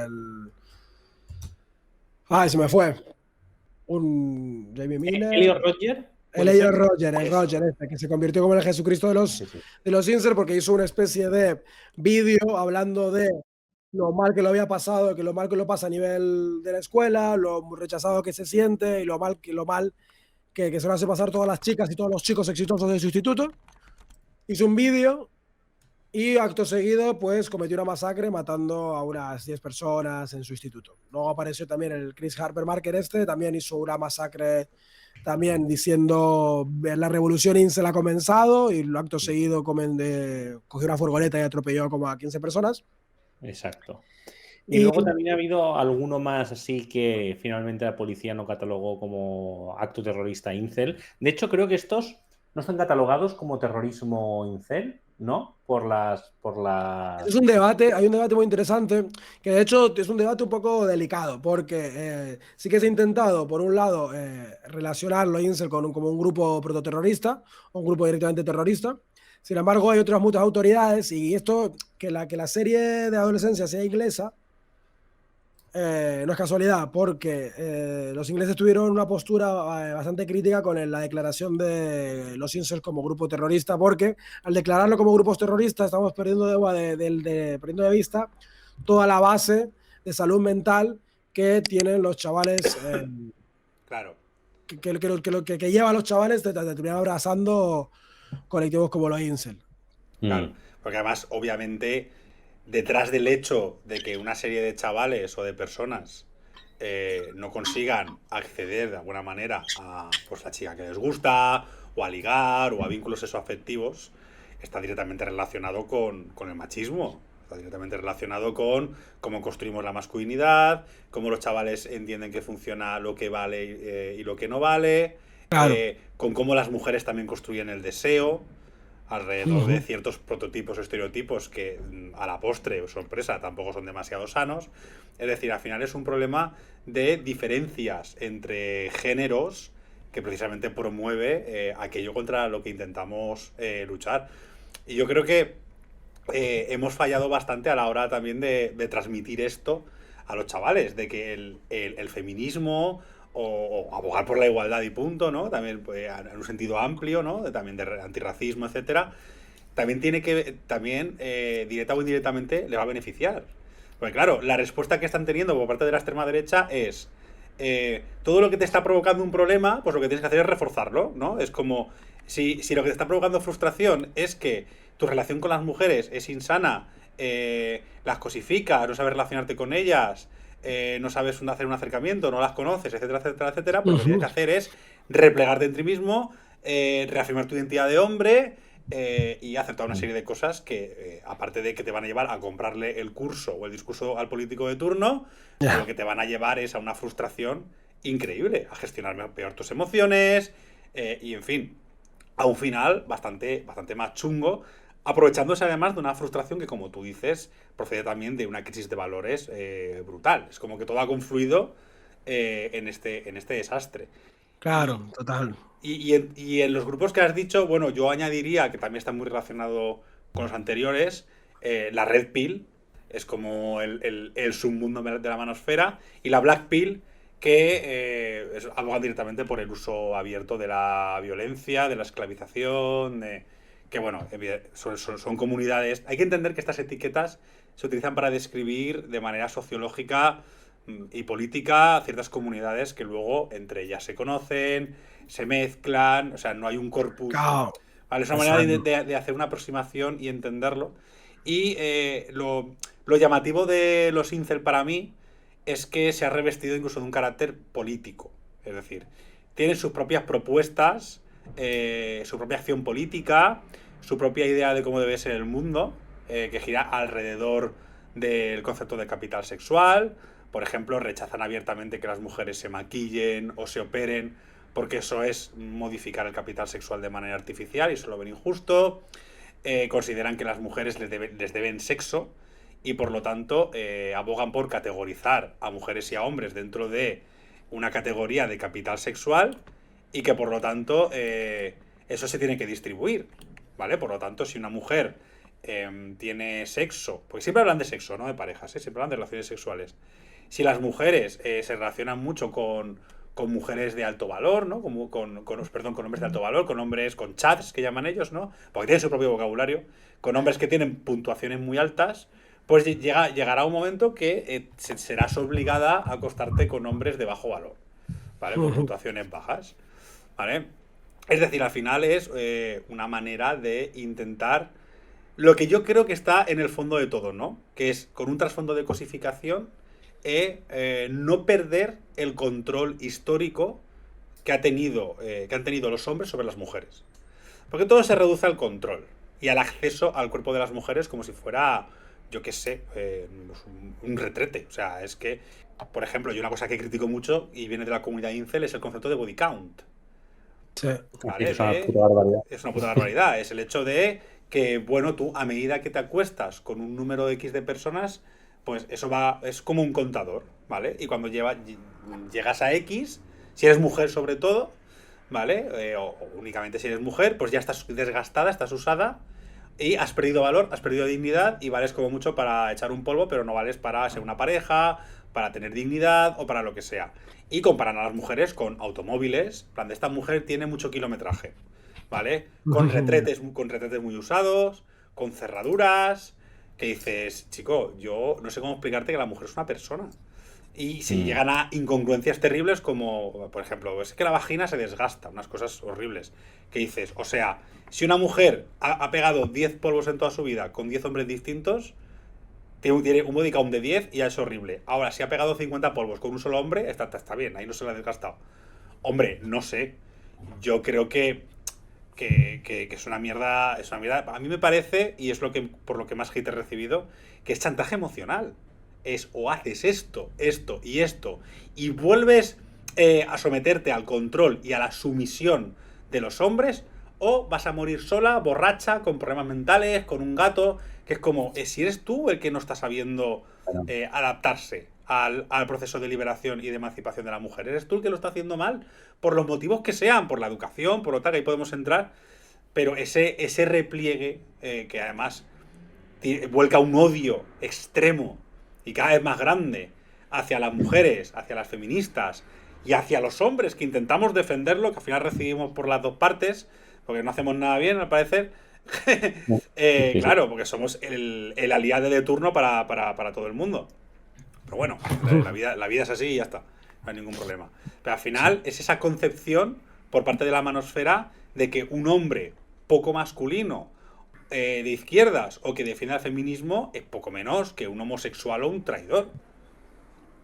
se me fue. Un Jamie Miller. Elliot Rodger. El Elliot Rodger, que se convirtió como el Jesucristo de los incel porque hizo una especie de vídeo hablando de lo mal que lo había pasado, que lo mal que lo pasa a nivel de la escuela, lo rechazado que se siente y lo mal que se lo hace pasar todas las chicas y todos los chicos exitosos de su instituto. Hizo un vídeo y acto seguido pues cometió una masacre matando a unas 10 personas en su instituto. Luego apareció también el Chris Harper Marker también hizo una masacre también diciendo la revolución incel ha comenzado y acto seguido cogió una furgoneta y atropelló como a 15 personas. Exacto. Y luego también ha habido alguno más así que finalmente la policía no catalogó como acto terrorista incel. De hecho, creo que estos no están catalogados como terrorismo incel, ¿no? Es un debate, hay un debate muy interesante, que de hecho es un debate un poco delicado, porque sí que se ha intentado, por un lado, relacionarlo incel como un grupo prototerrorista, o un grupo directamente terrorista. Sin embargo, hay otras muchas autoridades, y esto, que la serie de adolescencia sea inglesa, no es casualidad, porque los ingleses tuvieron una postura bastante crítica con la declaración de los incels como grupo terrorista, porque al declararlo como grupos terroristas estamos perdiendo de vista toda la base de salud mental que tienen los chavales. Claro. Que lleva a los chavales de terminar abrazando colectivos como los incels. Claro, porque además, obviamente, detrás del hecho de que una serie de chavales o de personas no consigan acceder de alguna manera a pues, la chica que les gusta, o a ligar, o a vínculos sexoafectivos, está directamente relacionado con el machismo. Está directamente relacionado con cómo construimos la masculinidad, cómo los chavales entienden que funciona lo que vale y lo que no vale, Claro. con cómo las mujeres también construyen el deseo. alrededor de ciertos prototipos o estereotipos que a la postre o sorpresa tampoco son demasiado sanos. Es decir, al final es un problema de diferencias entre géneros que precisamente promueve aquello contra lo que intentamos luchar. Y yo creo que hemos fallado bastante a la hora también de transmitir esto a los chavales, de que el feminismo o abogar por la igualdad y punto, ¿no? También en un sentido amplio, ¿no? También de antirracismo, etcétera, también tiene que, también directa o indirectamente le va a beneficiar. Porque claro, la respuesta que están teniendo por parte de la extrema derecha es todo lo que te está provocando un problema, pues lo que tienes que hacer es reforzarlo, ¿no? Es como, si lo que te está provocando frustración es que tu relación con las mujeres es insana, las cosificas, no sabes relacionarte con ellas, no sabes hacer un acercamiento, no las conoces, etcétera, etcétera, etcétera, pues lo que tienes que hacer es replegarte en ti mismo, reafirmar tu identidad de hombre y hacer toda una serie de cosas que, aparte de que te van a llevar a comprarle el curso o el discurso al político de turno, lo que te van a llevar es a una frustración increíble, a gestionar peor tus emociones y, en fin, a un final bastante más chungo, aprovechándose además de una frustración que, como tú dices, procede también de una crisis de valores brutal. Es como que todo ha confluido en este desastre. Claro, total. Y en los grupos que has dicho, bueno, yo añadiría, que también está muy relacionado con los anteriores, la Red Pill, es como el submundo de la manosfera, y la Black Pill, que abogan directamente por el uso abierto de la violencia, de la esclavización, que bueno, son comunidades. Hay que entender que estas etiquetas se utilizan para describir de manera sociológica y política ciertas comunidades que luego entre ellas se conocen, se mezclan, o sea, no hay un corpus. Claro. ¿Vale? Es una manera de hacer una aproximación y entenderlo. Y lo llamativo de los incel para mí es que se ha revestido incluso de un carácter político. Es decir, tienen sus propias propuestas, su propia acción política, su propia idea de cómo debe ser el mundo, que gira alrededor del concepto de capital sexual. Por ejemplo, rechazan abiertamente que las mujeres se maquillen o se operen, porque eso es modificar el capital sexual de manera artificial y eso lo ven injusto. Consideran que las mujeres les deben sexo y por lo tanto abogan por categorizar a mujeres y a hombres dentro de una categoría de capital sexual y que por lo tanto eso se tiene que distribuir, ¿vale? Por lo tanto, si una mujer tiene sexo, porque siempre hablan de sexo, no de parejas, siempre hablan de relaciones sexuales. Si las mujeres se relacionan mucho con mujeres de alto valor, ¿no? Con hombres de alto valor, con hombres con chats, que llaman ellos, ¿no? Porque tienen su propio vocabulario, con hombres que tienen puntuaciones muy altas, pues llegará un momento que serás obligada a acostarte con hombres de bajo valor, ¿vale? Con puntuaciones bajas, ¿vale? Es decir, al final es una manera de intentar lo que yo creo que está en el fondo de todo, ¿no? Que es con un trasfondo de cosificación no perder el control histórico que han tenido los hombres sobre las mujeres. Porque todo se reduce al control y al acceso al cuerpo de las mujeres como si fuera, yo qué sé, un retrete. O sea, es que, por ejemplo, yo una cosa que critico mucho y viene de la comunidad incel es el concepto de body count. Sí. ¿Vale? Es una puta barbaridad. Es una puta barbaridad. Es el hecho de que, bueno, tú a medida que te acuestas con un número X de personas, pues eso es como un contador, ¿vale? Y cuando llegas a X, si eres mujer sobre todo, ¿vale? O únicamente si eres mujer, pues ya estás desgastada, estás usada y has perdido valor, has perdido dignidad y vales como mucho para echar un polvo, pero no vales para ser una pareja, para tener dignidad o para lo que sea. Y comparan a las mujeres con automóviles, en plan de esta mujer tiene mucho kilometraje, ¿vale? Con retretes muy usados, con cerraduras, que dices, chico, yo no sé cómo explicarte que la mujer es una persona. Y si llegan a incongruencias terribles como, por ejemplo, es que la vagina se desgasta, unas cosas horribles. Que dices, o sea, si una mujer ha pegado 10 polvos en toda su vida con 10 hombres distintos, tiene un body count de 10 y ya es horrible. Ahora, si ha pegado 50 polvos con un solo hombre, está bien, ahí no se la ha desgastado. Hombre, no sé. Yo creo que es una mierda. A mí me parece, y es por lo que más hate he recibido, que es chantaje emocional. Es o haces esto y esto, y vuelves a someterte al control y a la sumisión de los hombres, o vas a morir sola, borracha, con problemas mentales, con un gato, que es como, si eres tú el que no está sabiendo Claro. adaptarse al proceso de liberación y de emancipación de la mujer, eres tú el que lo está haciendo mal, por los motivos que sean, por la educación, por lo tal, que ahí podemos entrar, pero ese repliegue, que además vuelca un odio extremo y cada vez más grande hacia las mujeres, hacia las feministas y hacia los hombres que intentamos defenderlo, que al final recibimos por las dos partes, porque no hacemos nada bien, al parecer. Sí, sí. Claro, porque somos el aliado de turno para todo el mundo. Pero bueno, la vida es así y ya está. No hay ningún problema. Pero al final es esa concepción por parte de la manosfera de que un hombre poco masculino, de izquierdas o que defiende el feminismo es poco menos que un homosexual o un traidor.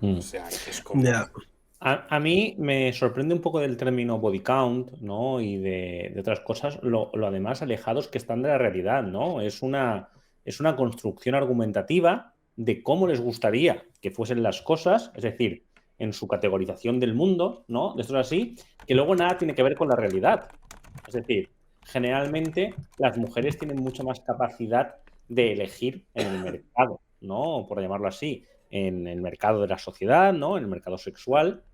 Mm. O sea, es como... Ya. A mí me sorprende un poco del término body count, ¿no? Y de otras cosas, lo además alejados que están de la realidad, ¿no? Es una construcción argumentativa de cómo les gustaría que fuesen las cosas, es decir, en su categorización del mundo, ¿no? De esto es así, que luego nada tiene que ver con la realidad. Es decir, generalmente las mujeres tienen mucha más capacidad de elegir en el mercado, ¿no? Por llamarlo así, en el mercado de la sociedad, ¿no? En el mercado sexual.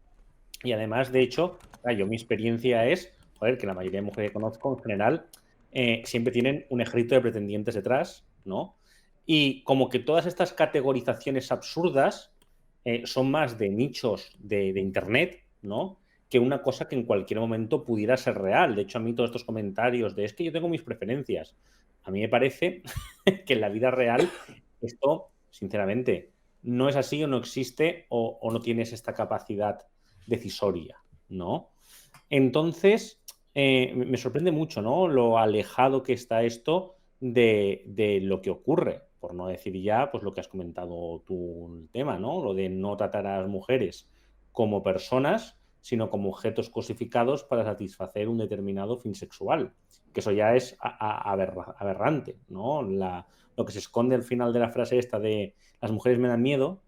Y además, de hecho, yo mi experiencia es, joder, que la mayoría de mujeres que conozco en general siempre tienen un ejército de pretendientes detrás, ¿no? Y como que todas estas categorizaciones absurdas son más de nichos de internet, ¿no? Que una cosa que en cualquier momento pudiera ser real. De hecho, a mí todos estos comentarios de es que yo tengo mis preferencias, a mí me parece que en la vida real esto, sinceramente, no es así o no existe o no tienes esta capacidad decisoria, ¿no? Entonces, me sorprende mucho, ¿no? Lo alejado que está esto de lo que ocurre, por no decir ya, pues lo que has comentado tú el tema, ¿no? Lo de no tratar a las mujeres como personas, sino como objetos cosificados para satisfacer un determinado fin sexual. Que eso ya es aberrante, ¿no? Lo que se esconde al final de la frase esta de las mujeres me dan miedo,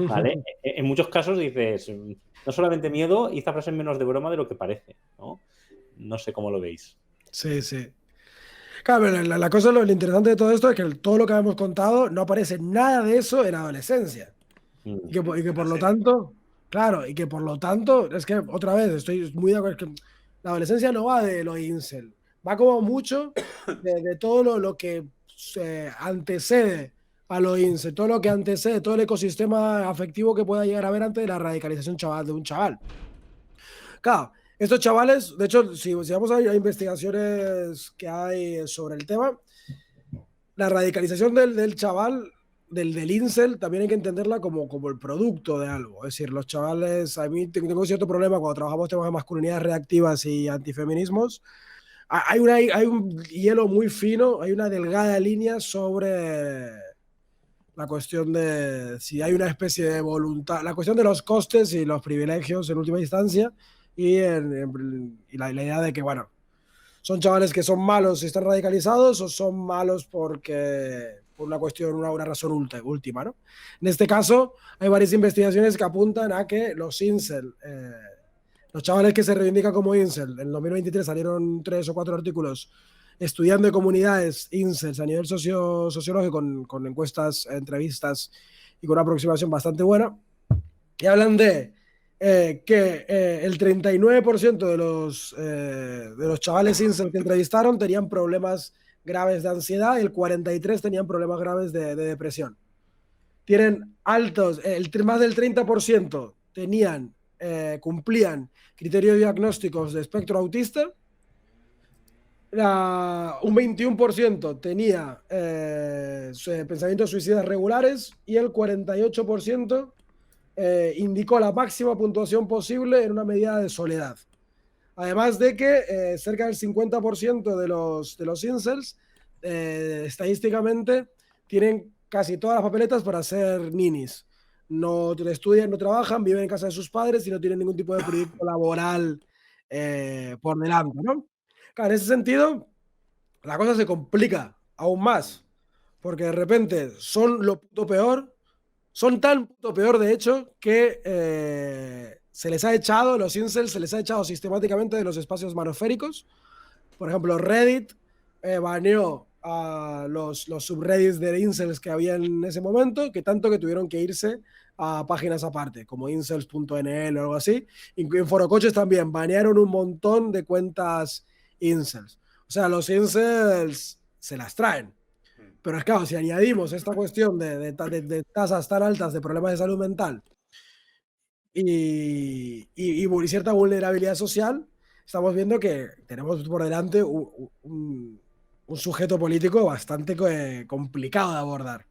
¿vale? En muchos casos dices, no solamente miedo, y esta frase es menos de broma de lo que parece, ¿no? No sé cómo lo veis. Sí, sí. Claro, pero la cosa, lo interesante de todo esto es que todo lo que hemos contado no aparece nada de eso en adolescencia. Mm. Y que En la por lo serie. tanto, claro, y que por lo tanto, es que otra vez estoy muy de acuerdo, que la adolescencia no va de lo incel, va como mucho de todo lo que se antecede a lo incel, todo lo que antecede, todo el ecosistema afectivo que pueda llegar a haber antes de la radicalización de un chaval. Claro, estos chavales, de hecho, si vamos a investigaciones que hay sobre el tema, la radicalización del chaval, del incel, también hay que entenderla como el producto de algo. Es decir, los chavales, a mí tengo cierto problema cuando trabajamos temas de masculinidades reactivas y antifeminismos. Hay un hielo muy fino, hay una delgada línea sobre la cuestión de si hay una especie de voluntad, la cuestión de los costes y los privilegios en última instancia, y la idea de que, bueno, son chavales que son malos si están radicalizados o son malos porque por una cuestión, una razón última, ¿no? En este caso, hay varias investigaciones que apuntan a que los incel, los chavales que se reivindican como incel, en 2023 salieron 3 o 4 artículos estudiando de comunidades incels a nivel sociológico con encuestas, entrevistas y con una aproximación bastante buena, y hablan de que el 39% de los chavales incel que entrevistaron tenían problemas graves de ansiedad y el 43% tenían problemas graves de depresión. Tienen altos, más del 30% cumplían criterios diagnósticos de espectro autista. Un 21% tenía pensamientos suicidas regulares y el 48% indicó la máxima puntuación posible en una medida de soledad. Además de que cerca del 50% de los incels estadísticamente tienen casi todas las papeletas para ser ninis. No estudian, no trabajan, viven en casa de sus padres y no tienen ningún tipo de proyecto laboral por delante, ¿no? Claro, en ese sentido, la cosa se complica aún más, porque de repente son lo puto peor, son tan puto peor de hecho que se les ha echado, los incels se les ha echado sistemáticamente de los espacios manoféricos, Por ejemplo, Reddit baneó a los subreddits de incels que había en ese momento, que tanto que tuvieron que irse a páginas aparte, como incels.nl o algo así. En Forocoches también banearon un montón de cuentas incels. O sea, los incels se las traen. Pero es claro, si añadimos esta cuestión de tasas tan altas de problemas de salud mental y cierta vulnerabilidad social, estamos viendo que tenemos por delante un sujeto político bastante complicado de abordar.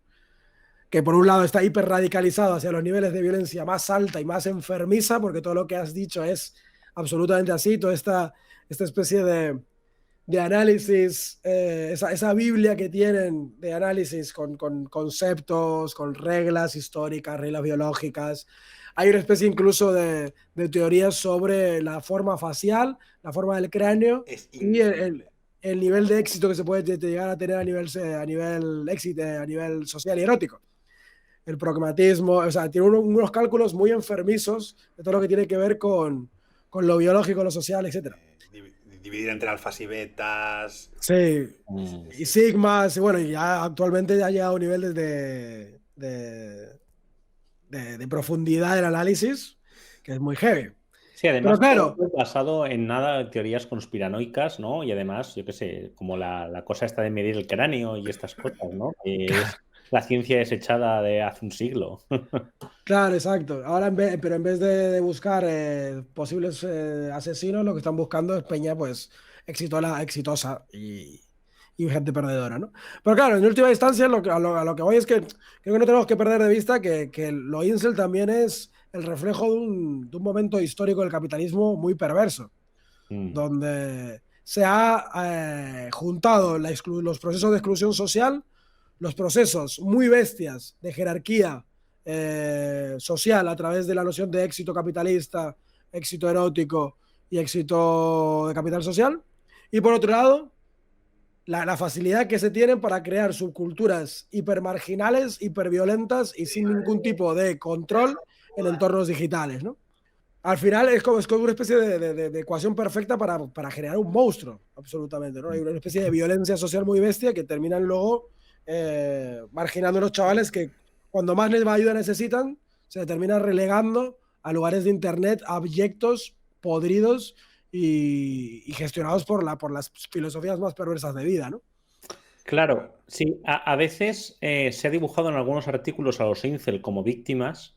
Que por un lado está hiper radicalizado hacia los niveles de violencia más alta y más enfermiza, porque todo lo que has dicho es absolutamente así, toda esta especie de análisis, esa Biblia que tienen de análisis con conceptos, con reglas históricas, reglas biológicas. Hay una especie incluso de teorías sobre la forma facial, la forma del cráneo y el nivel de éxito que se puede llegar a tener a nivel éxito, a nivel social y erótico. El pragmatismo, o sea, tiene unos cálculos muy enfermizos de todo lo que tiene que ver con lo biológico, lo social, etc. Dividir entre alfas y betas. Sí, y sigmas, y bueno, y ya actualmente ya ha llegado a un nivel de profundidad del análisis que es muy heavy. Sí, además, pero claro, basado en nada teorías conspiranoicas, ¿no? Y además, yo qué sé, como la cosa esta de medir el cráneo y estas cosas, ¿no? Que es la ciencia desechada de hace un siglo. Claro, exacto. Ahora, pero en vez de buscar posibles asesinos, lo que están buscando es peña, pues, exitosa y gente perdedora, ¿no? Pero claro, en última instancia, a lo que voy es que creo que no tenemos que perder de vista que lo incel también es el reflejo de un momento histórico del capitalismo muy perverso, donde se ha juntado los procesos de exclusión social, los procesos muy bestias de jerarquía social a través de la noción de éxito capitalista, éxito erótico y éxito de capital social. Y por otro lado, la facilidad que se tienen para crear subculturas hipermarginales, hiperviolentas y sin ningún tipo de control en entornos digitales, ¿no? Al final es como una especie de ecuación perfecta para generar un monstruo, absolutamente, ¿no? Hay una especie de violencia social muy bestia que terminan luego marginando a los chavales que cuando más ayuda necesitan, se terminan relegando a lugares de internet abyectos, podridos y gestionados por las filosofías más perversas de vida, ¿no? Claro, sí, a veces se ha dibujado en algunos artículos a los incel como víctimas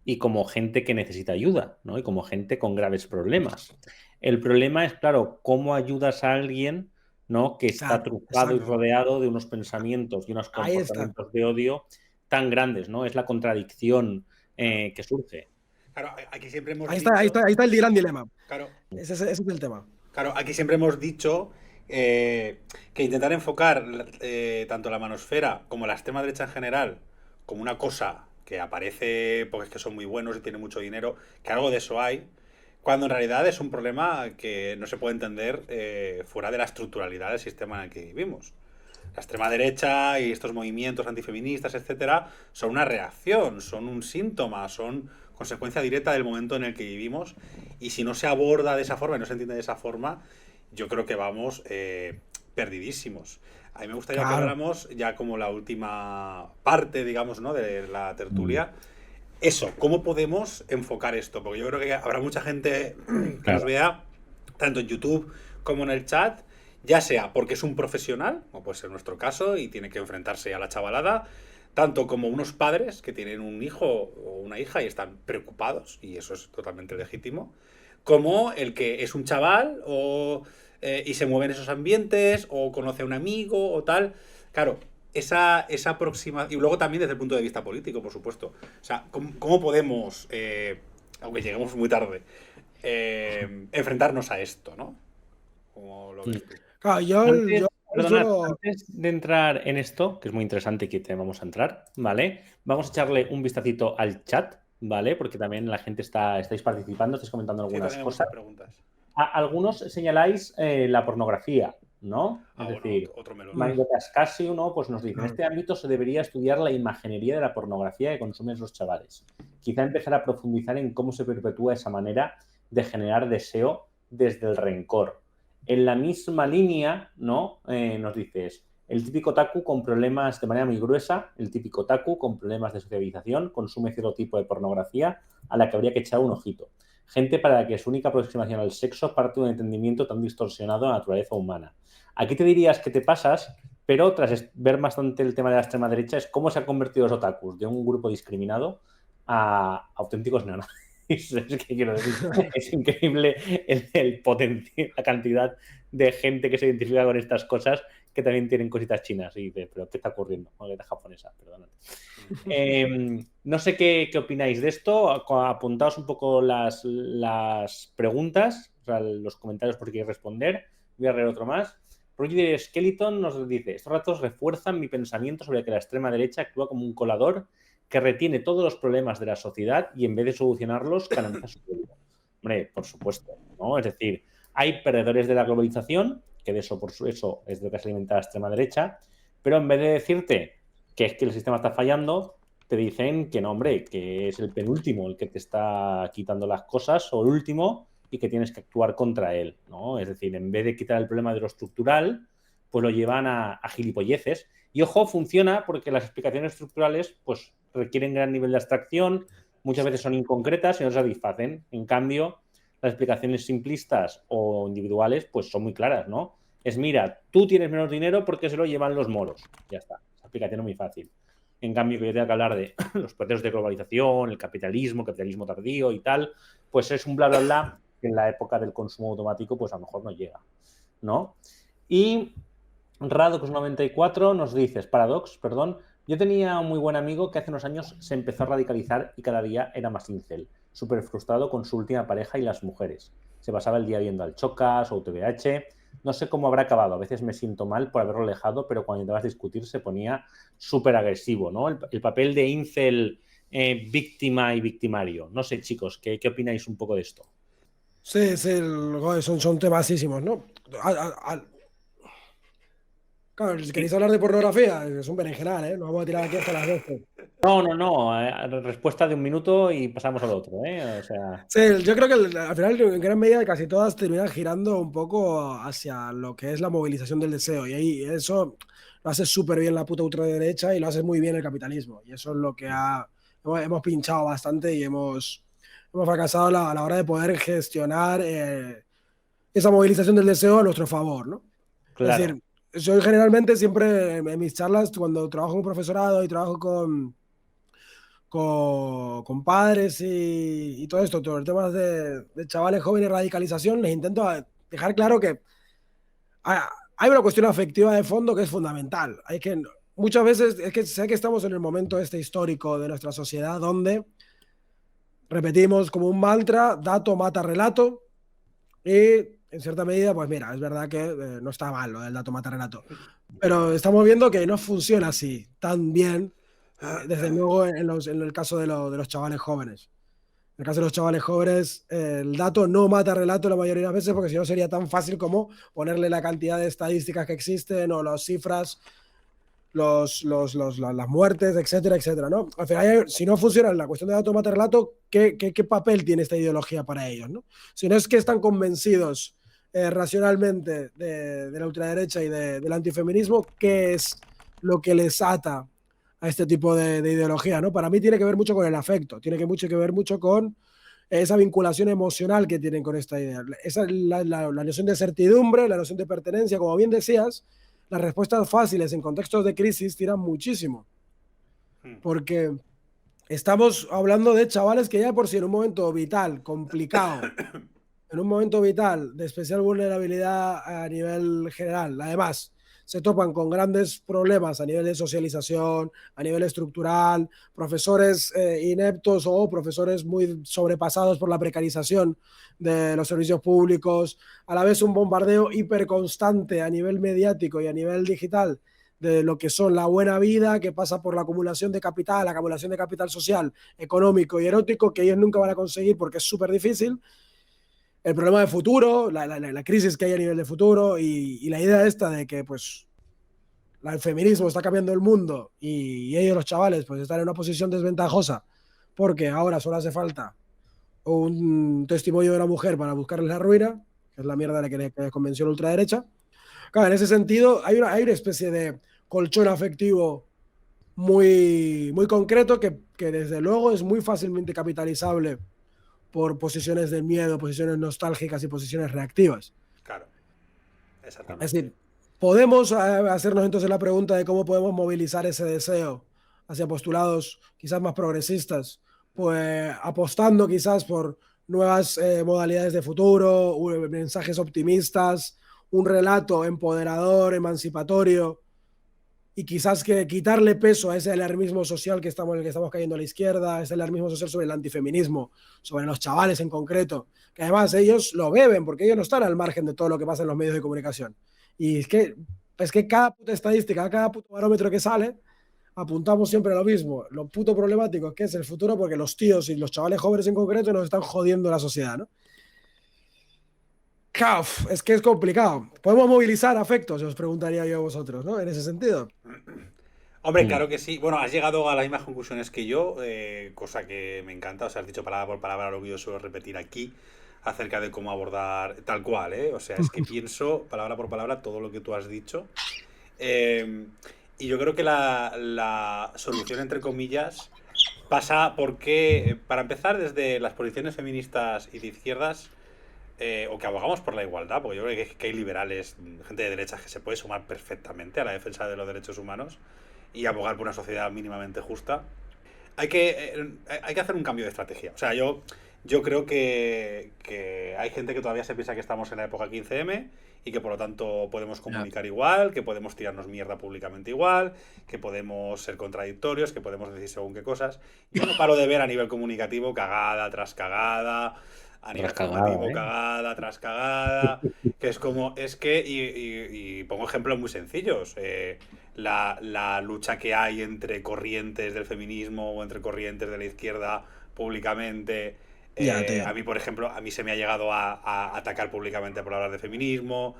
y como gente que necesita ayuda, ¿no? Y como gente con graves problemas. El problema es, claro, cómo ayudas a alguien, ¿no? Que está trufado y rodeado de unos pensamientos y unos comportamientos de odio tan grandes, ¿no? Es la contradicción que surge. Claro, aquí siempre hemos dicho... Ahí está el gran dilema. Claro. Ese es el tema. Claro, aquí siempre hemos dicho que intentar enfocar tanto la manosfera como la extrema derecha en general como una cosa que aparece porque es que son muy buenos y tienen mucho dinero, que algo de eso hay, cuando en realidad es un problema que no se puede entender fuera de la estructuralidad del sistema en el que vivimos. La extrema derecha y estos movimientos antifeministas, etcétera, son una reacción, son un síntoma, son consecuencia directa del momento en el que vivimos. Y si no se aborda de esa forma y no se entiende de esa forma, yo creo que vamos perdidísimos. A mí me gustaría que habláramos ya como la última parte, digamos, ¿no? De la tertulia. Eso, ¿cómo podemos enfocar esto? Porque yo creo que habrá mucha gente que nos vea, tanto en YouTube como en el chat, ya sea porque es un profesional, como puede ser nuestro caso, y tiene que enfrentarse a la chavalada, tanto como unos padres que tienen un hijo o una hija y están preocupados, y eso es totalmente legítimo, como el que es un chaval y se mueve en esos ambientes, o conoce a un amigo o tal. Claro, esa aproximación, y luego también desde el punto de vista político, por supuesto. O sea, ¿cómo podemos, aunque lleguemos muy tarde, enfrentarnos a esto, ¿no? Como lo ves tú. Antes de entrar en esto, que es muy interesante y que te vamos a entrar, ¿vale? Vamos a echarle un vistacito al chat, ¿vale? Porque también la gente estáis participando, estáis comentando algunas cosas. Algunos señaláis la pornografía, ¿no? Es decir, Mango Cascasio, ¿no? Pues nos dice, en este ámbito se debería estudiar la imaginería de la pornografía que consumen los chavales. Quizá empezar a profundizar en cómo se perpetúa esa manera de generar deseo desde el rencor. En la misma línea, ¿no? Nos dices, el típico otaku con problemas de manera muy gruesa, el típico otaku con problemas de socialización, consume cierto tipo de pornografía a la que habría que echar un ojito. Gente para la que su única aproximación al sexo parte de un entendimiento tan distorsionado de la naturaleza humana. Aquí te dirías que te pasas, pero tras ver bastante el tema de la extrema derecha, es cómo se han convertido los otakus de un grupo discriminado a auténticos neonazis. Es que quiero decir, es increíble la cantidad de gente que se identifica con estas cosas que también tienen cositas chinas. Y dices, ¿pero qué está ocurriendo? O es japonesa, perdón. No sé qué opináis de esto. Apuntaos un poco las preguntas, o sea, los comentarios por si queréis responder. Voy a leer otro más. Roger Skeleton nos dice, estos ratos refuerzan mi pensamiento sobre que la extrema derecha actúa como un colador que retiene todos los problemas de la sociedad y en vez de solucionarlos, canaliza su ruido. Hombre, por supuesto, ¿no? Es decir, hay perdedores de la globalización, que de eso, por eso es de lo que se alimenta la extrema derecha, pero en vez de decirte que es que el sistema está fallando, te dicen que no, hombre, que es el penúltimo el que te está quitando las cosas o el último y que tienes que actuar contra él, ¿no? Es decir, en vez de quitar el problema de lo estructural, pues lo llevan a gilipolleces. Y ojo, funciona porque las explicaciones estructurales pues requieren gran nivel de abstracción, muchas veces son inconcretas y no satisfacen. En cambio, las explicaciones simplistas o individuales pues son muy claras, ¿no? Es, mira, tú tienes menos dinero porque se lo llevan los moros. Ya está, esa explicación es muy fácil. En cambio, que yo tenga que hablar de los procesos de globalización, el capitalismo tardío y tal, pues es un bla, bla, bla que en la época del consumo automático pues a lo mejor no llega, ¿no? Y Radox94 nos dices, Paradox, perdón, yo tenía un muy buen amigo que hace unos años se empezó a radicalizar y cada día era más incel, súper frustrado con su última pareja y las mujeres. Se pasaba el día viendo al Chocas o UTVH. No sé cómo habrá acabado, a veces me siento mal por haberlo alejado, pero cuando intentabas discutir se ponía súper agresivo, ¿no? El papel de incel víctima y victimario. No sé, chicos, ¿qué opináis un poco de esto? Sí, sí, joder, son temasísimos, ¿no? Claro, si queréis hablar de pornografía, es un berenjenal, ¿eh? Nos vamos a tirar aquí hasta las 12. No. Respuesta de un minuto y pasamos al otro, ¿eh? O sea. Sí, yo creo que al final, en gran medida, casi todas terminan girando un poco hacia lo que es la movilización del deseo. Y ahí eso lo hace súper bien la puta ultraderecha y lo hace muy bien el capitalismo. Y eso es lo que hemos pinchado bastante y hemos fracasado a la hora de poder gestionar esa movilización del deseo a nuestro favor, ¿no? Es Claro. decir, yo generalmente siempre en mis charlas, cuando trabajo con profesorado y trabajo con padres y todo esto, todo el tema de chavales jóvenes, radicalización, les intento dejar claro que hay una cuestión afectiva de fondo que es fundamental. Hay que, muchas veces, es que sé que estamos en el momento este histórico de nuestra sociedad donde repetimos como un mantra, dato mata relato, y en cierta medida, pues mira, es verdad que no está mal lo del dato mata relato, pero estamos viendo que no funciona así tan bien, desde luego en el caso de los chavales jóvenes. En el caso de los chavales jóvenes, el dato no mata relato la mayoría de las veces, porque si no sería tan fácil como ponerle la cantidad de estadísticas que existen o las cifras, las muertes, etcétera, etcétera, ¿no? Al final, si no funciona la cuestión de dato mata relato, ¿qué papel tiene esta ideología para ellos, ¿no? Si no es que están convencidos racionalmente de la ultraderecha y del antifeminismo, ¿qué es lo que les ata a este tipo de ideología, ¿no? Para mí tiene que ver mucho con el afecto, tiene que ver mucho con esa vinculación emocional que tienen con esta idea. Esa, la noción de certidumbre, la noción de pertenencia, como bien decías, las respuestas fáciles en contextos de crisis tiran muchísimo. Porque estamos hablando de chavales que ya por sí en un momento vital, complicado, en un momento vital de especial vulnerabilidad a nivel general, además se topan con grandes problemas a nivel de socialización, a nivel estructural, profesores ineptos o profesores muy sobrepasados por la precarización de los servicios públicos, a la vez un bombardeo hiperconstante a nivel mediático y a nivel digital de lo que son la buena vida, que pasa por la acumulación de capital social, económico y erótico, que ellos nunca van a conseguir porque es súper difícil. El problema de futuro, la crisis que hay a nivel de futuro y la idea esta de que pues el feminismo está cambiando el mundo y ellos, los chavales, pues están en una posición desventajosa porque ahora solo hace falta un testimonio de una mujer para buscarles la ruina, que es la mierda que le convenció la ultraderecha. Claro, en ese sentido hay una especie de colchón afectivo muy, muy concreto que desde luego es muy fácilmente capitalizable por posiciones de miedo, posiciones nostálgicas y posiciones reactivas. Claro, Es exactamente. decir, podemos hacernos entonces la pregunta de cómo podemos movilizar ese deseo hacia postulados quizás más progresistas, pues apostando quizás por nuevas modalidades de futuro, mensajes optimistas, un relato empoderador, emancipatorio, y quizás que quitarle peso a ese alarmismo social en el que estamos cayendo a la izquierda, ese alarmismo social sobre el antifeminismo, sobre los chavales en concreto, que además ellos lo beben porque ellos no están al margen de todo lo que pasa en los medios de comunicación. Y es que cada puta estadística, cada puto barómetro que sale, apuntamos siempre a lo mismo. Lo puto problemático es que es el futuro porque los tíos y los chavales jóvenes en concreto nos están jodiendo la sociedad, ¿no? Es que es complicado. ¿Podemos movilizar afectos? Os preguntaría yo a vosotros, ¿no? En ese sentido. Hombre, claro que sí. Bueno, has llegado a las mismas conclusiones que yo, cosa que me encanta. O sea, has dicho palabra por palabra lo que yo suelo repetir aquí acerca de cómo abordar tal cual, ¿eh? O sea, es que pienso palabra por palabra todo lo que tú has dicho. Eh, y yo creo que la solución, entre comillas, pasa porque, para empezar, desde las posiciones feministas y de izquierdas, o que abogamos por la igualdad, porque yo creo que hay liberales, gente de derechas que se puede sumar perfectamente a la defensa de los derechos humanos y abogar por una sociedad mínimamente justa. Hay que hacer un cambio de estrategia. O sea, yo creo que hay gente que todavía se piensa que estamos en la época 15M y que por lo tanto podemos comunicar igual, que podemos tirarnos mierda públicamente igual, que podemos ser contradictorios, que podemos decir según qué cosas. Yo no paro de ver a nivel comunicativo cagada tras cagada, a nivel formativo cagada tras cagada, que es como, es que, y pongo ejemplos muy sencillos, la lucha que hay entre corrientes del feminismo o entre corrientes de la izquierda públicamente. A mí, por ejemplo, a mí se me ha llegado a atacar públicamente por hablar de feminismo,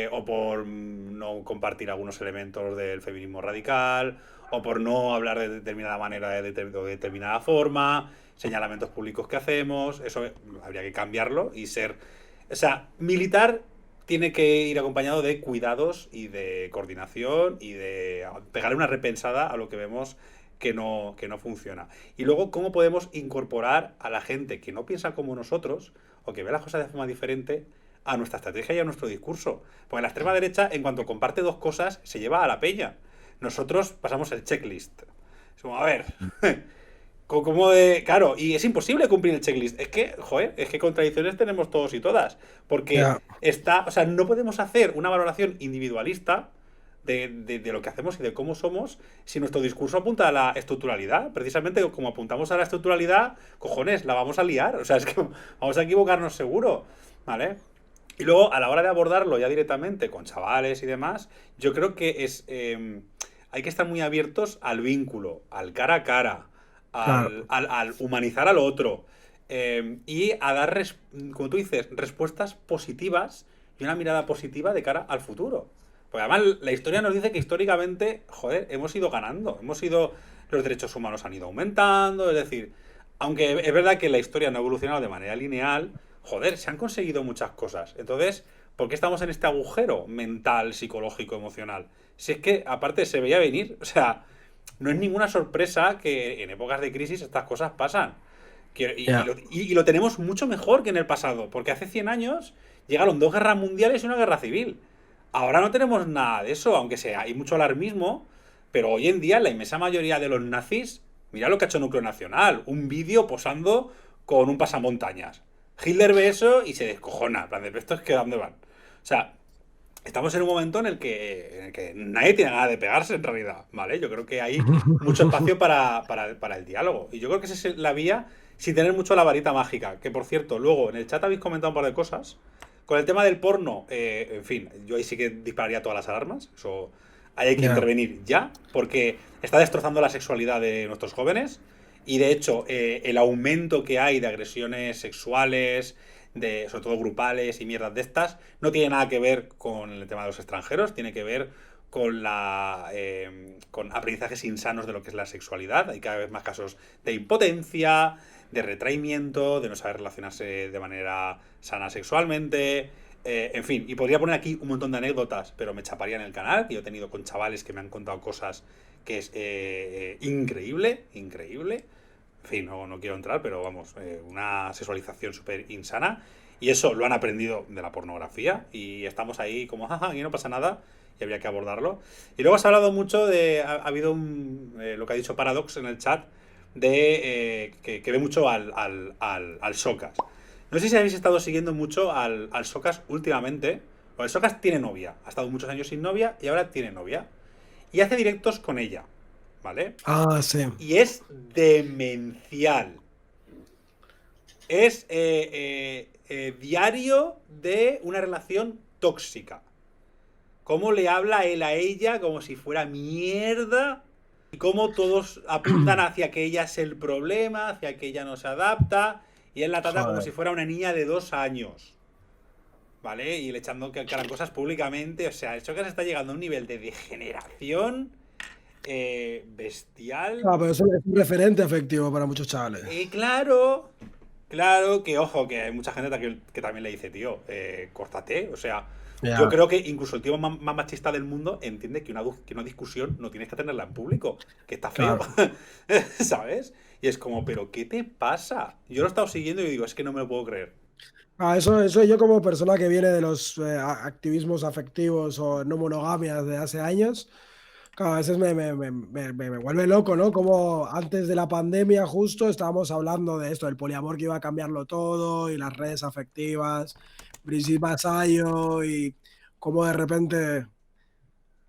o por no compartir algunos elementos del feminismo radical, o por no hablar de determinada manera de determinada forma, señalamientos públicos que hacemos. Eso habría que cambiarlo y ser... O sea, militar tiene que ir acompañado de cuidados y de coordinación y de pegarle una repensada a lo que vemos que no funciona. Y luego, ¿cómo podemos incorporar a la gente que no piensa como nosotros o que ve las cosas de forma diferente a nuestra estrategia y a nuestro discurso? Porque la extrema derecha, en cuanto comparte dos cosas, se lleva a la peña. Nosotros pasamos el checklist. Es como, a ver, como de... Claro, y es imposible cumplir el checklist. Es que, joder, es que contradicciones tenemos todos y todas. Porque o sea, no podemos hacer una valoración individualista de lo que hacemos y de cómo somos si nuestro discurso apunta a la estructuralidad. Precisamente como apuntamos a la estructuralidad, cojones, la vamos a liar. O sea, es que vamos a equivocarnos seguro, ¿vale? Y luego, a la hora de abordarlo ya directamente con chavales y demás, yo creo que hay que estar muy abiertos al vínculo, al cara a cara, al humanizar al otro, y a dar, como tú dices, respuestas positivas y una mirada positiva de cara al futuro. Porque además la historia nos dice que históricamente, joder, hemos ido ganando, los derechos humanos han ido aumentando, es decir, aunque es verdad que la historia no ha evolucionado de manera lineal, joder, se han conseguido muchas cosas. Entonces, ¿por qué estamos en este agujero mental, psicológico, emocional? Si es que, aparte, se veía venir, o sea, no es ninguna sorpresa que en épocas de crisis estas cosas pasan. Y lo tenemos mucho mejor que en el pasado, porque hace 100 años llegaron 2 guerras mundiales y una guerra civil. Ahora no tenemos nada de eso, aunque sea, hay mucho alarmismo, pero hoy en día la inmensa mayoría de los nazis, mira lo que ha hecho Núcleo Nacional, un vídeo posando con un pasamontañas. Hitler ve eso y se descojona, en plan de, ¿estos que dónde van? O sea, estamos en un momento en el que nadie tiene nada de pegarse en realidad, ¿vale? Yo creo que hay mucho espacio para el diálogo. Y yo creo que esa es la vía sin tener mucho la varita mágica. Que por cierto, luego en el chat habéis comentado un par de cosas. Con el tema del porno, en fin, yo ahí sí que dispararía todas las alarmas. Eso, ahí hay que intervenir ya, porque está destrozando la sexualidad de nuestros jóvenes. Y de hecho, el aumento que hay de agresiones sexuales, sobre todo grupales y mierdas de estas, no tiene nada que ver con el tema de los extranjeros, tiene que ver con con aprendizajes insanos de lo que es la sexualidad. Hay cada vez más casos de impotencia, de retraimiento, de no saber relacionarse de manera sana sexualmente, en fin, y podría poner aquí un montón de anécdotas, pero me chaparía en el canal, que yo he tenido con chavales que me han contado cosas que es increíble. En fin, no quiero entrar, pero vamos, una sexualización súper insana. Y eso lo han aprendido de la pornografía y estamos ahí como, jaja, aquí no pasa nada y habría que abordarlo. Y luego has hablado mucho de, ha habido lo que ha dicho Paradox en el chat, de que ve mucho al Socas. No sé si habéis estado siguiendo mucho al Socas últimamente. Bueno, el Socas tiene novia, ha estado muchos años sin novia y ahora tiene novia. Y hace directos con ella, ¿vale? Ah, sí. Y es demencial. Es diario de una relación tóxica. Cómo le habla él a ella como si fuera mierda. Y cómo todos apuntan hacia que ella es el problema, hacia que ella no se adapta. Y él la trata como si fuera una niña de 2 años. ¿Vale? Y le echando cara cosas públicamente. O sea, eso que se está llegando a un nivel de degeneración bestial. Ah, pero eso es un referente afectivo para muchos chavales. Claro, que ojo, que hay mucha gente que también le dice, tío, córtate. O sea, yo creo que incluso el tío más machista del mundo entiende que una discusión no tienes que tenerla en público, que está feo, claro. ¿Sabes? Y es como, ¿pero qué te pasa? Yo lo he estado siguiendo y digo, es que no me lo puedo creer. Eso yo como persona que viene de los activismos afectivos o no monogamias de hace años, claro, a veces me vuelve loco, ¿no? Como antes de la pandemia justo estábamos hablando de esto, del poliamor que iba a cambiarlo todo y las redes afectivas, Brigitte Masayo y cómo de repente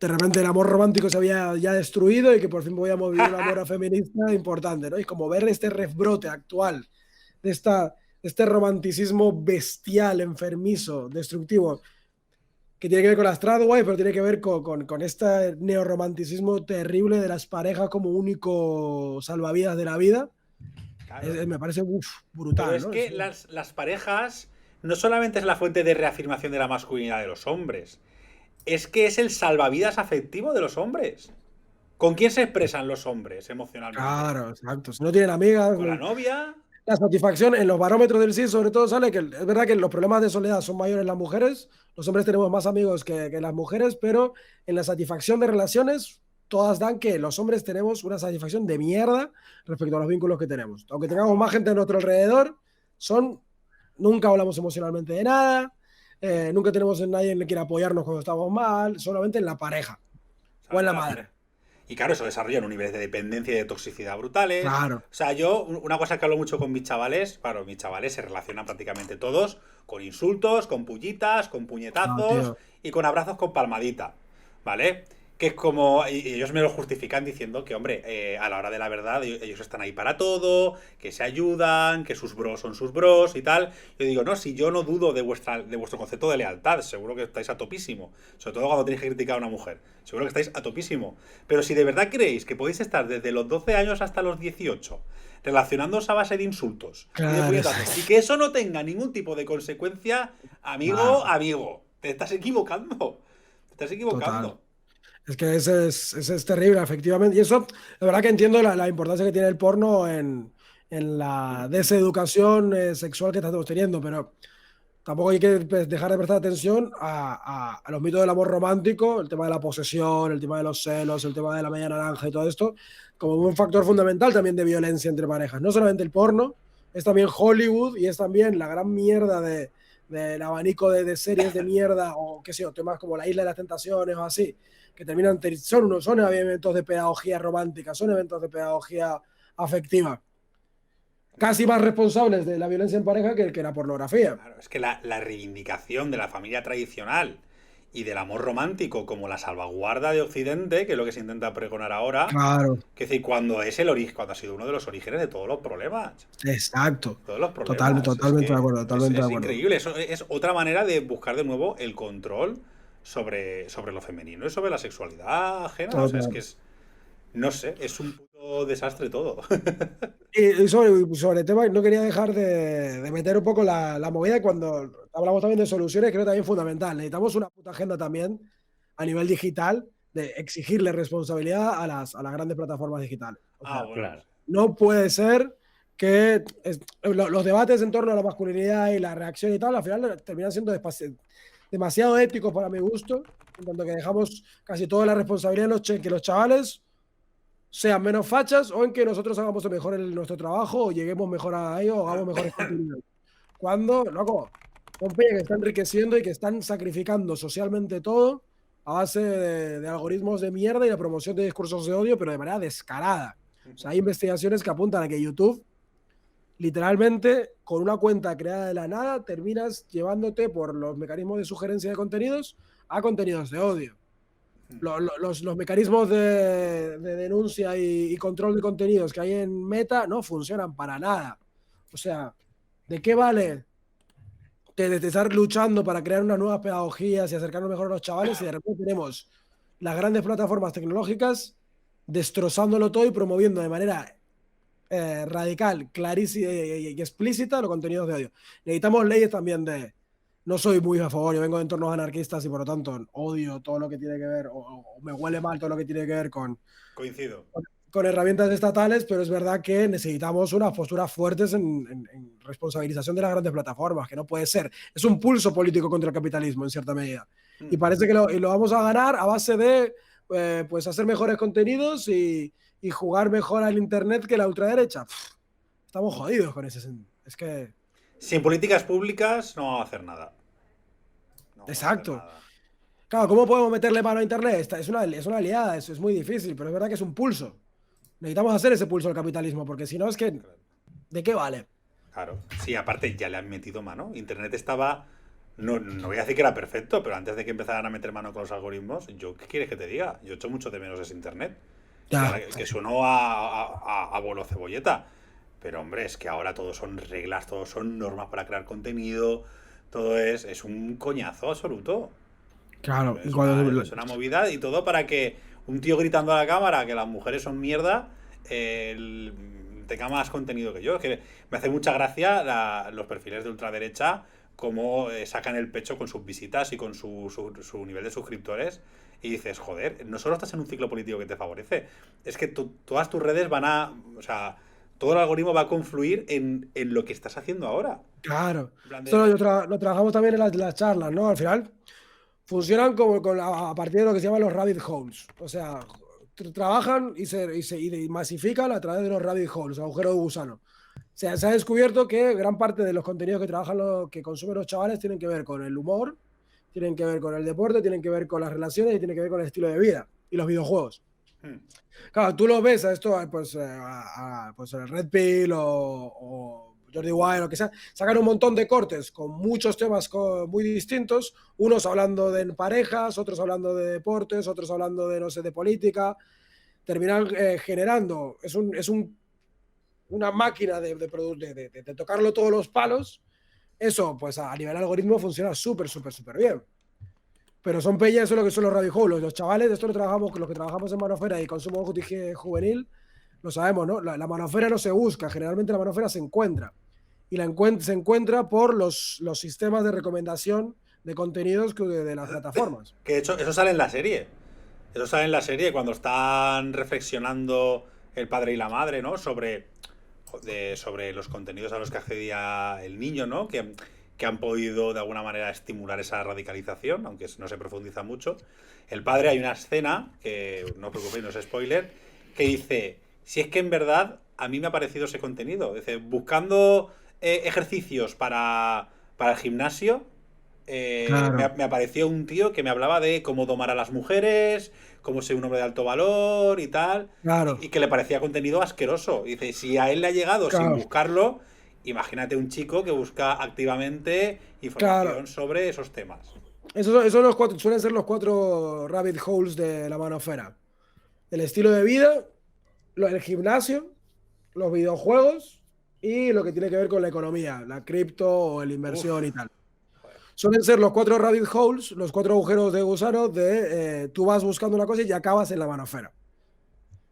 el amor romántico se había ya destruido y que por fin podíamos vivir un amor feminista importante, ¿no? Y como ver este rebrote actual de este romanticismo bestial, enfermizo, destructivo, que tiene que ver con las tradwives, pero tiene que ver con este neorromanticismo terrible de las parejas como único salvavidas de la vida. Claro. Me parece brutal. Pero es, ¿no? Que las parejas no solamente es la fuente de reafirmación de la masculinidad de los hombres, es que es el salvavidas afectivo de los hombres. ¿Con quién se expresan los hombres emocionalmente? Claro, exacto. Si no tienen amigas... ¿Con la novia? La satisfacción en los barómetros del CIS sobre todo sale que es verdad que los problemas de soledad son mayores en las mujeres, los hombres tenemos más amigos que las mujeres, pero en la satisfacción de relaciones todas dan que los hombres tenemos una satisfacción de mierda respecto a los vínculos que tenemos. Aunque tengamos más gente a nuestro alrededor, nunca hablamos emocionalmente de nada, nunca tenemos a nadie que quiera apoyarnos cuando estamos mal, solamente en la pareja o en la madre. Y claro, eso desarrolla un nivel de dependencia y de toxicidad brutales. Claro. O sea, yo, una cosa que hablo mucho con mis chavales, claro, mis chavales se relacionan prácticamente todos con insultos, con pullitas, con puñetazos y con abrazos con palmadita, ¿vale? Que es como, y ellos me lo justifican diciendo que, hombre, a la hora de la verdad ellos están ahí para todo, que se ayudan, que sus bros son sus bros y tal. Yo digo, no, si yo no dudo de vuestro concepto de lealtad, seguro que estáis a topísimo, sobre todo cuando tenéis que criticar a una mujer, seguro que estáis a topísimo. Pero si de verdad creéis que podéis estar desde los 12 años hasta los 18 relacionándoos a base de insultos y que eso no tenga ningún tipo de consecuencia, amigo, te estás equivocando. Total. Es que ese es terrible, efectivamente. Y eso, la verdad que entiendo la importancia que tiene el porno en la deseducación sexual que estamos teniendo, pero tampoco hay que dejar de prestar atención a los mitos del amor romántico, el tema de la posesión, el tema de los celos, el tema de la media naranja y todo esto, como un factor fundamental también de violencia entre parejas. No solamente el porno, es también Hollywood y es también la gran mierda del abanico de series de mierda o qué sé yo, temas como La Isla de las Tentaciones o así, que terminan, son eventos de pedagogía romántica, son eventos de pedagogía afectiva, casi más responsables de la violencia en pareja que la pornografía. Claro, es que la reivindicación de la familia tradicional y del amor romántico como la salvaguarda de Occidente, que es lo que se intenta pregonar ahora, claro. Que es decir, cuando es el origen, cuando ha sido uno de los orígenes de todos los problemas. Exacto. Todos los problemas. Totalmente de acuerdo. Totalmente es increíble. Eso es otra manera de buscar de nuevo el control sobre lo femenino y sobre la sexualidad ajena. O sea, es que es. No sé, es un puto desastre todo. Y sobre el tema, no quería dejar de meter un poco la movida cuando hablamos también de soluciones, creo también fundamental. Necesitamos una puta agenda también a nivel digital de exigirle responsabilidad a las grandes plataformas digitales. O sea, claro. No puede ser los debates en torno a la masculinidad y la reacción y tal, al final terminan siendo demasiado éticos para mi gusto, en tanto que dejamos casi toda la responsabilidad en que los chavales sean menos fachas o en que nosotros hagamos mejor nuestro trabajo o lleguemos mejor a ello o hagamos mejores contenidos. Cuando, loco, son peña que están enriqueciendo y que están sacrificando socialmente todo a base de algoritmos de mierda y de promoción de discursos de odio, pero de manera descarada. O sea, hay investigaciones que apuntan a que YouTube, literalmente, con una cuenta creada de la nada, terminas llevándote por los mecanismos de sugerencia de contenidos a contenidos de odio. Los mecanismos de denuncia y control de contenidos que hay en Meta no funcionan para nada. O sea, ¿de qué vale de estar luchando para crear unas nuevas pedagogías y acercarnos mejor a los chavales y de repente tenemos las grandes plataformas tecnológicas destrozándolo todo y promoviendo de manera radical, clarísima y explícita los contenidos de odio? Necesitamos leyes también de... No soy muy a favor, yo vengo de entornos anarquistas y por lo tanto odio todo lo que tiene que ver, o me huele mal todo lo que tiene que ver Coincido. con herramientas estatales, pero es verdad que necesitamos unas posturas fuertes en responsabilización de las grandes plataformas, que no puede ser. Es un pulso político contra el capitalismo, en cierta medida. Y parece que lo vamos a ganar a base de pues hacer mejores contenidos y jugar mejor al Internet que la ultraderecha. Estamos jodidos con ese. Es que... Sin políticas públicas no va a hacer nada. No Exacto. Va a hacer nada. Claro, ¿cómo podemos meterle mano a Internet? Es una aliada, es muy difícil, pero es verdad que es un pulso. Necesitamos hacer ese pulso al capitalismo, porque si no es que... ¿De qué vale? Claro. Sí, aparte ya le han metido mano. Internet estaba... No voy a decir que era perfecto, pero antes de que empezaran a meter mano con los algoritmos, ¿qué quieres que te diga? Yo echo mucho de menos ese Internet. Ya. Que sonó a bolo cebolleta. Pero hombre, es que ahora todo son reglas, todo son normas para crear contenido, todo es un coñazo absoluto. Claro. Es una movida y todo para que un tío gritando a la cámara que las mujeres son mierda tenga más contenido que yo. Es que me hace mucha gracia los perfiles de ultraderecha, cómo sacan el pecho con sus visitas y con su nivel de suscriptores. Y dices, joder, no solo estás en un ciclo político que te favorece, es que todas tus redes van a... O sea, todo el algoritmo va a confluir en lo que estás haciendo ahora. Claro. Esto lo trabajamos también en las charlas, ¿no? Al final funcionan como a partir de lo que se llaman los rabbit holes. O sea, trabajan y masifican a través de los rabbit holes, agujeros de gusano. O sea, se ha descubierto que gran parte de los contenidos que que consumen los chavales tienen que ver con el humor, tienen que ver con el deporte, tienen que ver con las relaciones y tienen que ver con el estilo de vida y los videojuegos. Claro, tú lo ves a esto, pues el Red Pill o Jordi Wild, lo que sea, sacan un montón de cortes con muchos temas muy distintos, unos hablando de parejas, otros hablando de deportes, otros hablando de, no sé, de política, terminan generando, una máquina de tocarlo todos los palos. Eso, pues a nivel algoritmo funciona súper bien. Pero son peñas, eso es lo que son los rabbit holes. Los chavales, esto lo trabajamos, los que trabajamos en manofera y consumo juvenil, lo sabemos, ¿no? La manofera no se busca, generalmente la manofera se encuentra. Y se encuentra por los sistemas de recomendación de contenidos de las plataformas. Que de hecho, eso sale en la serie. Eso sale en la serie cuando están reflexionando el padre y la madre, ¿no? Sobre los contenidos a los que accedía el niño, ¿no? Que han podido de alguna manera estimular esa radicalización, aunque no se profundiza mucho. El padre, hay una escena, que no os preocupéis, no es spoiler, que dice, si es que en verdad a mí me ha parecido ese contenido. Dice, buscando ejercicios para el gimnasio, Claro. me apareció un tío que me hablaba de cómo domar a las mujeres, cómo ser un hombre de alto valor y tal, Claro. y que le parecía contenido asqueroso. Dice, si a él le ha llegado sin buscarlo, imagínate un chico que busca activamente información sobre esos temas. Esos suelen ser los 4 rabbit holes de la manofera. El estilo de vida, el gimnasio, los videojuegos y lo que tiene que ver con la economía, la cripto o la inversión y tal. Suelen ser los 4 rabbit holes, los 4 agujeros de gusano de tú vas buscando una cosa y acabas en la manofera.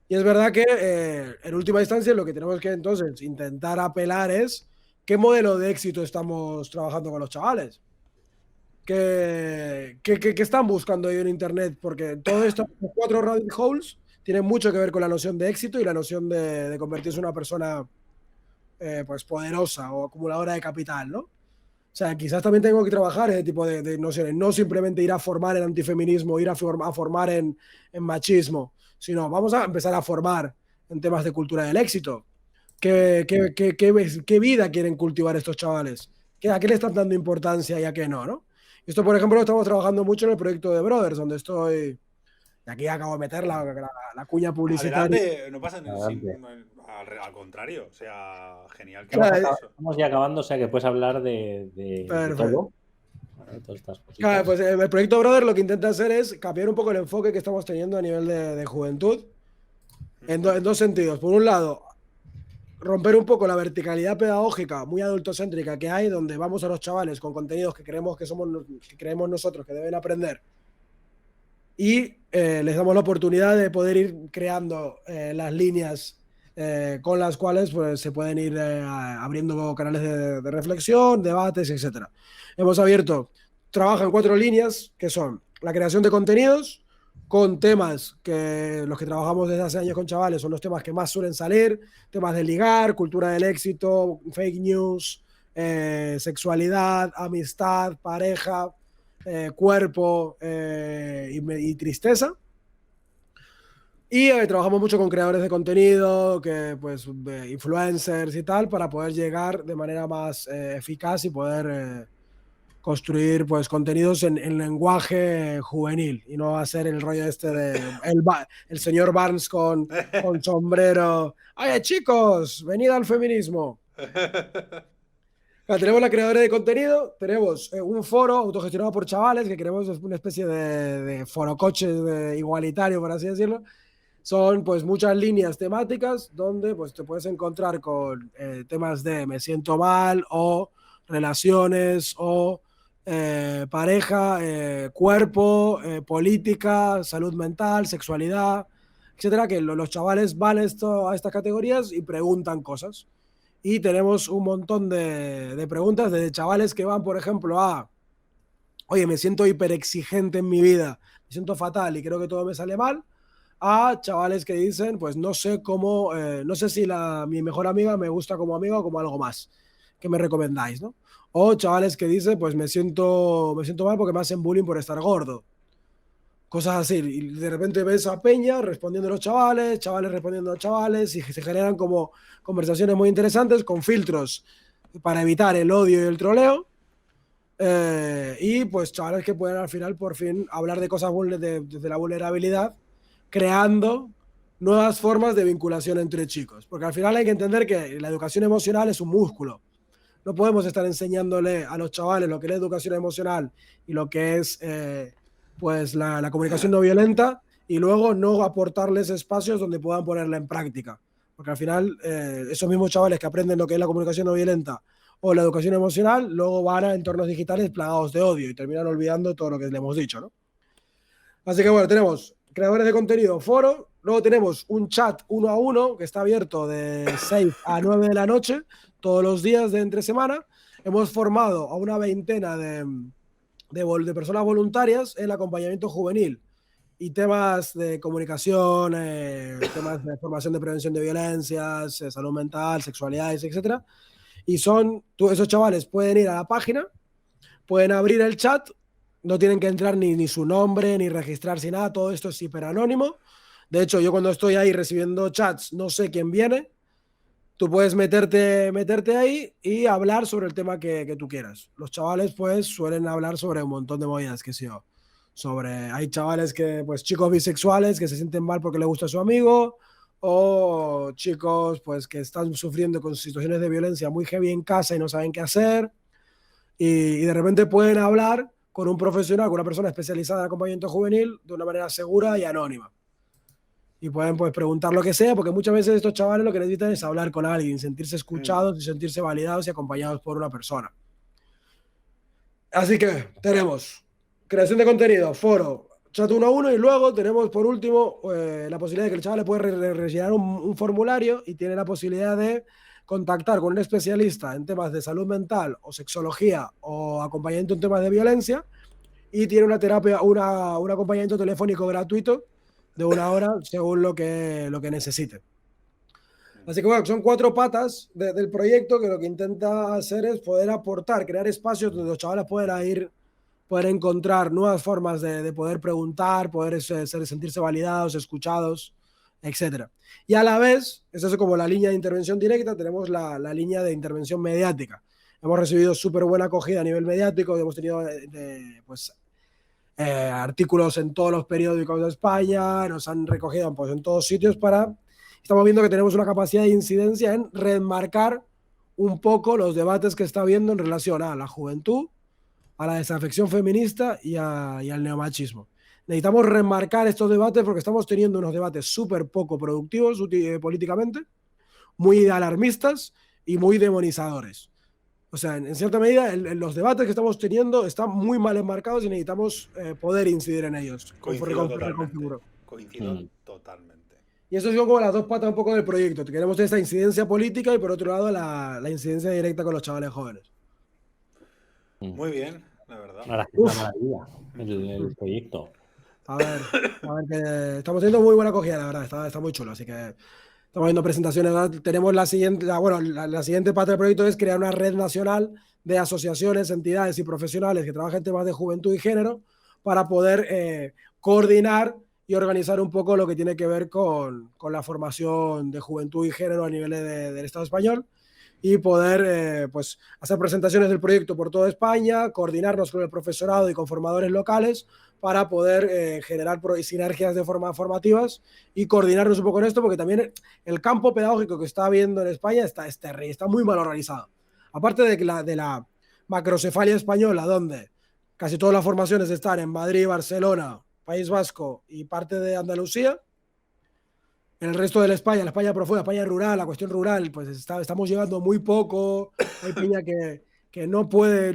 Y es verdad que en última instancia lo que tenemos que entonces intentar apelar es qué modelo de éxito estamos trabajando con los chavales. ¿Qué están buscando ahí en Internet? Porque todo esto, los 4 rabbit holes, tienen mucho que ver con la noción de éxito y la noción de convertirse en una persona pues poderosa o acumuladora de capital, ¿no? O sea, quizás también tengo que trabajar ese tipo de nociones, no simplemente ir a formar en antifeminismo, ir a formar en machismo, sino vamos a empezar a formar en temas de cultura del éxito. ¿Qué vida quieren cultivar estos chavales? ¿A qué le están dando importancia y a qué no, no? Esto, por ejemplo, lo estamos trabajando mucho en el proyecto de Brothers, donde estoy. Y aquí acabo de meter la cuña publicitaria. Adelante, no pasa Adelante. al contrario, o sea, genial que O sea, hagas eso. Estamos ya acabando, o sea que puedes hablar de perfecto. todo, ¿vale? De todas estas Claro, cositas. pues el proyecto Brother lo que intenta hacer es cambiar un poco el enfoque que estamos teniendo a nivel de juventud en dos sentidos. Por un lado, romper un poco la verticalidad pedagógica muy adultocéntrica que hay, donde vamos a los chavales con contenidos que creemos nosotros que deben aprender y les damos la oportunidad de poder ir creando las líneas con las cuales pues, se pueden ir abriendo canales de reflexión, debates, etc. Hemos abierto, trabaja en 4 líneas, que son la creación de contenidos, con temas que los que trabajamos desde hace años con chavales son los temas que más suelen salir, temas de ligar, cultura del éxito, fake news, sexualidad, amistad, pareja, cuerpo y tristeza. Y trabajamos mucho con creadores de contenido, que, pues, influencers y tal, para poder llegar de manera más eficaz y poder construir pues, contenidos en lenguaje juvenil y no hacer el rollo este de el señor Barnes con sombrero. Oye, chicos, venid al feminismo. Tenemos la creadora de contenido, tenemos un foro autogestionado por chavales, que queremos una especie de foro coche igualitario, por así decirlo. Son pues muchas líneas temáticas donde pues te puedes encontrar con temas de me siento mal o relaciones o pareja, cuerpo, política, salud mental, sexualidad, etcétera, que los chavales van a estas categorías y preguntan cosas. Y tenemos un montón de preguntas de chavales que van, por ejemplo, oye, me siento hiperexigente en mi vida, me siento fatal y creo que todo me sale mal, a chavales que dicen, pues no sé cómo, no sé si mi mejor amiga me gusta como amiga o como algo más. ¿Qué me recomendáis, no? O chavales que dicen, pues me siento mal porque me hacen bullying por estar gordo. Cosas así. Y de repente ves a Peña respondiendo a los chavales, chavales respondiendo a los chavales, y se generan como conversaciones muy interesantes con filtros para evitar el odio y el troleo. Y pues chavales que pueden al final por fin hablar de cosas desde la vulnerabilidad, creando nuevas formas de vinculación entre chicos. Porque al final hay que entender que la educación emocional es un músculo. No podemos estar enseñándole a los chavales lo que es la educación emocional y lo que es pues la comunicación no violenta y luego no aportarles espacios donde puedan ponerla en práctica. Porque al final esos mismos chavales que aprenden lo que es la comunicación no violenta o la educación emocional, luego van a entornos digitales plagados de odio y terminan olvidando todo lo que le hemos dicho, ¿no? Así que bueno, tenemos creadores de contenido, foro, luego tenemos un chat 1 a 1 que está abierto de 6 a 9 de la noche, todos los días de entre semana. Hemos formado a una veintena de personas voluntarias en el acompañamiento juvenil y temas de comunicación, temas de formación de prevención de violencias, salud mental, sexualidades, etc. Y esos chavales pueden ir a la página, pueden abrir el chat, no tienen que entrar ni su nombre, ni registrarse, nada, todo esto es hiperanónimo. De hecho, yo cuando estoy ahí recibiendo chats, no sé quién viene. Tú puedes meterte ahí y hablar sobre el tema que tú quieras. Los chavales, pues, suelen hablar sobre un montón de movidas, que sí, hay chavales pues, chicos bisexuales que se sienten mal porque le gusta a su amigo, o chicos, pues, que están sufriendo con situaciones de violencia muy heavy en casa y no saben qué hacer, y de repente pueden hablar con un profesional, con una persona especializada en acompañamiento juvenil, de una manera segura y anónima. Y pueden pues preguntar lo que sea, porque muchas veces estos chavales lo que necesitan es hablar con alguien, sentirse escuchados y sentirse validados y acompañados por una persona. Así que tenemos creación de contenido, foro, chat 1 a 1 y luego tenemos por último la posibilidad de que el chaval le puede rellenar un formulario y tiene la posibilidad de contactar con un especialista en temas de salud mental o sexología o acompañamiento en temas de violencia y tiene una terapia, un acompañamiento telefónico gratuito de 1 hora según lo que necesite. Así que bueno, son 4 patas del proyecto que lo que intenta hacer es poder aportar, crear espacios donde los chavales puedan ir, poder encontrar nuevas formas de poder preguntar, poder sentirse validados, escuchados, etcétera. Y a la vez, esa es como la línea de intervención directa, tenemos la línea de intervención mediática. Hemos recibido súper buena acogida a nivel mediático, hemos tenido pues, artículos en todos los periódicos de España, nos han recogido pues, en todos sitios estamos viendo que tenemos una capacidad de incidencia en remarcar un poco los debates que está habiendo en relación a la juventud, a la desafección feminista y al neomachismo. Necesitamos remarcar estos debates porque estamos teniendo unos debates súper poco productivos políticamente, muy alarmistas y muy demonizadores. O sea, en cierta medida, los debates que estamos teniendo están muy mal enmarcados y necesitamos poder incidir en ellos. Coincido totalmente. Coincido totalmente. Y eso son como las 2 patas un poco del proyecto. Queremos esta incidencia política y por otro lado la incidencia directa con los chavales jóvenes. Muy bien, la verdad. Ahora es una maravilla el proyecto. A ver que estamos teniendo muy buena acogida, la verdad, está muy chulo, así que estamos viendo presentaciones. Tenemos la siguiente pata del proyecto es crear una red nacional de asociaciones, entidades y profesionales que trabajan en temas de juventud y género para poder coordinar y organizar un poco lo que tiene que ver con la formación de juventud y género a nivel del Estado español y poder pues, hacer presentaciones del proyecto por toda España, coordinarnos con el profesorado y con formadores locales para poder generar sinergias de formativas y coordinarnos un poco en esto, porque también el campo pedagógico que está habiendo en España está muy mal organizado. Aparte de la macrocefalia española, donde casi todas las formaciones están en Madrid, Barcelona, País Vasco y parte de Andalucía, en el resto de la España profunda, España rural, la cuestión rural, pues estamos llegando muy poco, hay peña que no puede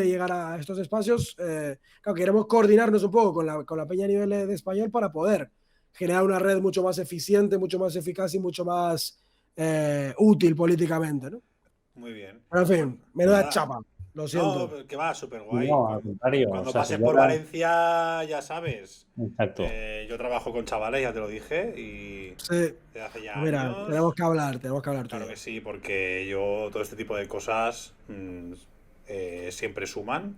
llegar a estos espacios. Claro, queremos coordinarnos un poco con la peña a nivel de español para poder generar una red mucho más eficiente, mucho más eficaz y mucho más útil políticamente, ¿no? Muy bien. Pero en fin, menuda chapa. Lo siento. No, que va, súper guay. No, al contrario. Cuando pases por Valencia, ya sabes. Exacto. Yo trabajo con chavales, ya te lo dije, y sí. desde hace ya Mira, años. tenemos que hablar. Claro que sí, porque yo todo este tipo de cosas siempre suman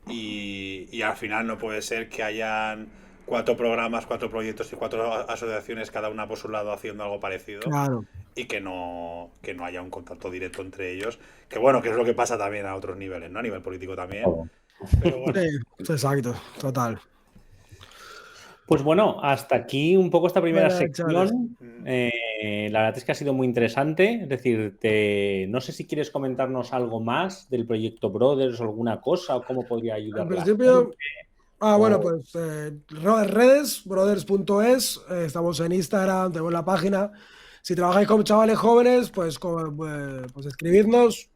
y al final no puede ser que hayan 4 programas, 4 proyectos y 4 asociaciones, cada una por su lado haciendo algo parecido. Claro. Y que no haya un contacto directo entre ellos. Que bueno, que es lo que pasa también a otros niveles, ¿no? A nivel político también. Pero bueno. Sí, exacto, total. Pues bueno, hasta aquí un poco esta primera sección. La verdad es que ha sido muy interesante. Es decir, no sé si quieres comentarnos algo más del proyecto Brothers o alguna cosa, o cómo podría ayudar. En principio, bueno, pues redes, brothers.es, estamos en Instagram, tenemos la página. Si trabajáis con chavales jóvenes, pues escribidnos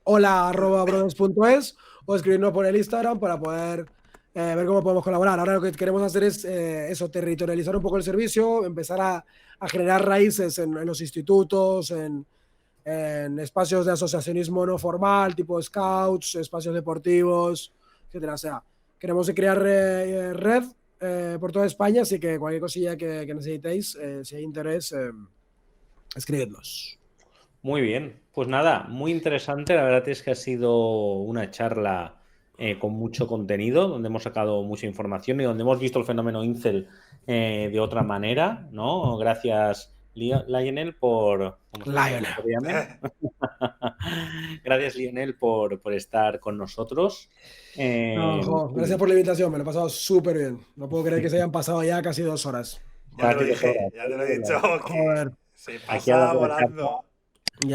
hola@brothers.es o escribirnos por el Instagram para poder ver cómo podemos colaborar. Ahora lo que queremos hacer es eso, territorializar un poco el servicio, empezar a generar raíces en los institutos, en espacios de asociacionismo no formal, tipo scouts, espacios deportivos, etcétera. O sea, queremos crear red por toda España, así que cualquier cosilla que necesitéis, si hay interés, escribidnos. Muy bien, pues nada, muy interesante. La verdad es que ha sido una charla con mucho contenido, donde hemos sacado mucha información y donde hemos visto el fenómeno Incel de otra manera, ¿no? Gracias, Lionel, por... Gracias, Lionel, por estar con nosotros. Gracias por la invitación, me lo he pasado súper bien. No puedo creer que se hayan pasado ya casi 2 horas. Ya te lo dije, ya te lo he dicho. Joder. Se pasa volando.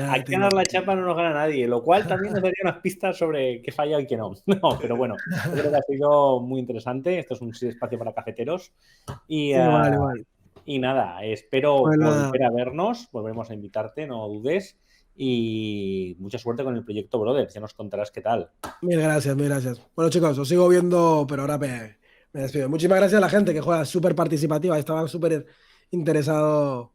Aquí a dar la chapa no nos gana nadie, lo cual también nos daría unas pistas sobre qué falla y qué no. No, pero bueno, yo creo que ha sido muy interesante. Esto es un espacio para cafeteros. Y, igual. Y nada, espero volver a vernos, volveremos a invitarte, no dudes. Y mucha suerte con el proyecto Brothers, ya nos contarás qué tal. Mil gracias. Bueno, chicos, os sigo viendo, pero ahora me despido. Muchísimas gracias a la gente que juega súper participativa, estaba súper interesado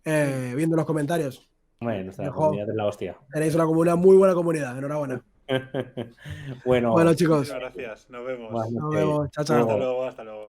viendo los comentarios. Bueno, nuestra comunidad es la hostia. Tenéis una muy buena comunidad, enhorabuena. Bueno, chicos. Muchas gracias, nos vemos. Nos vemos, chao. Hasta luego.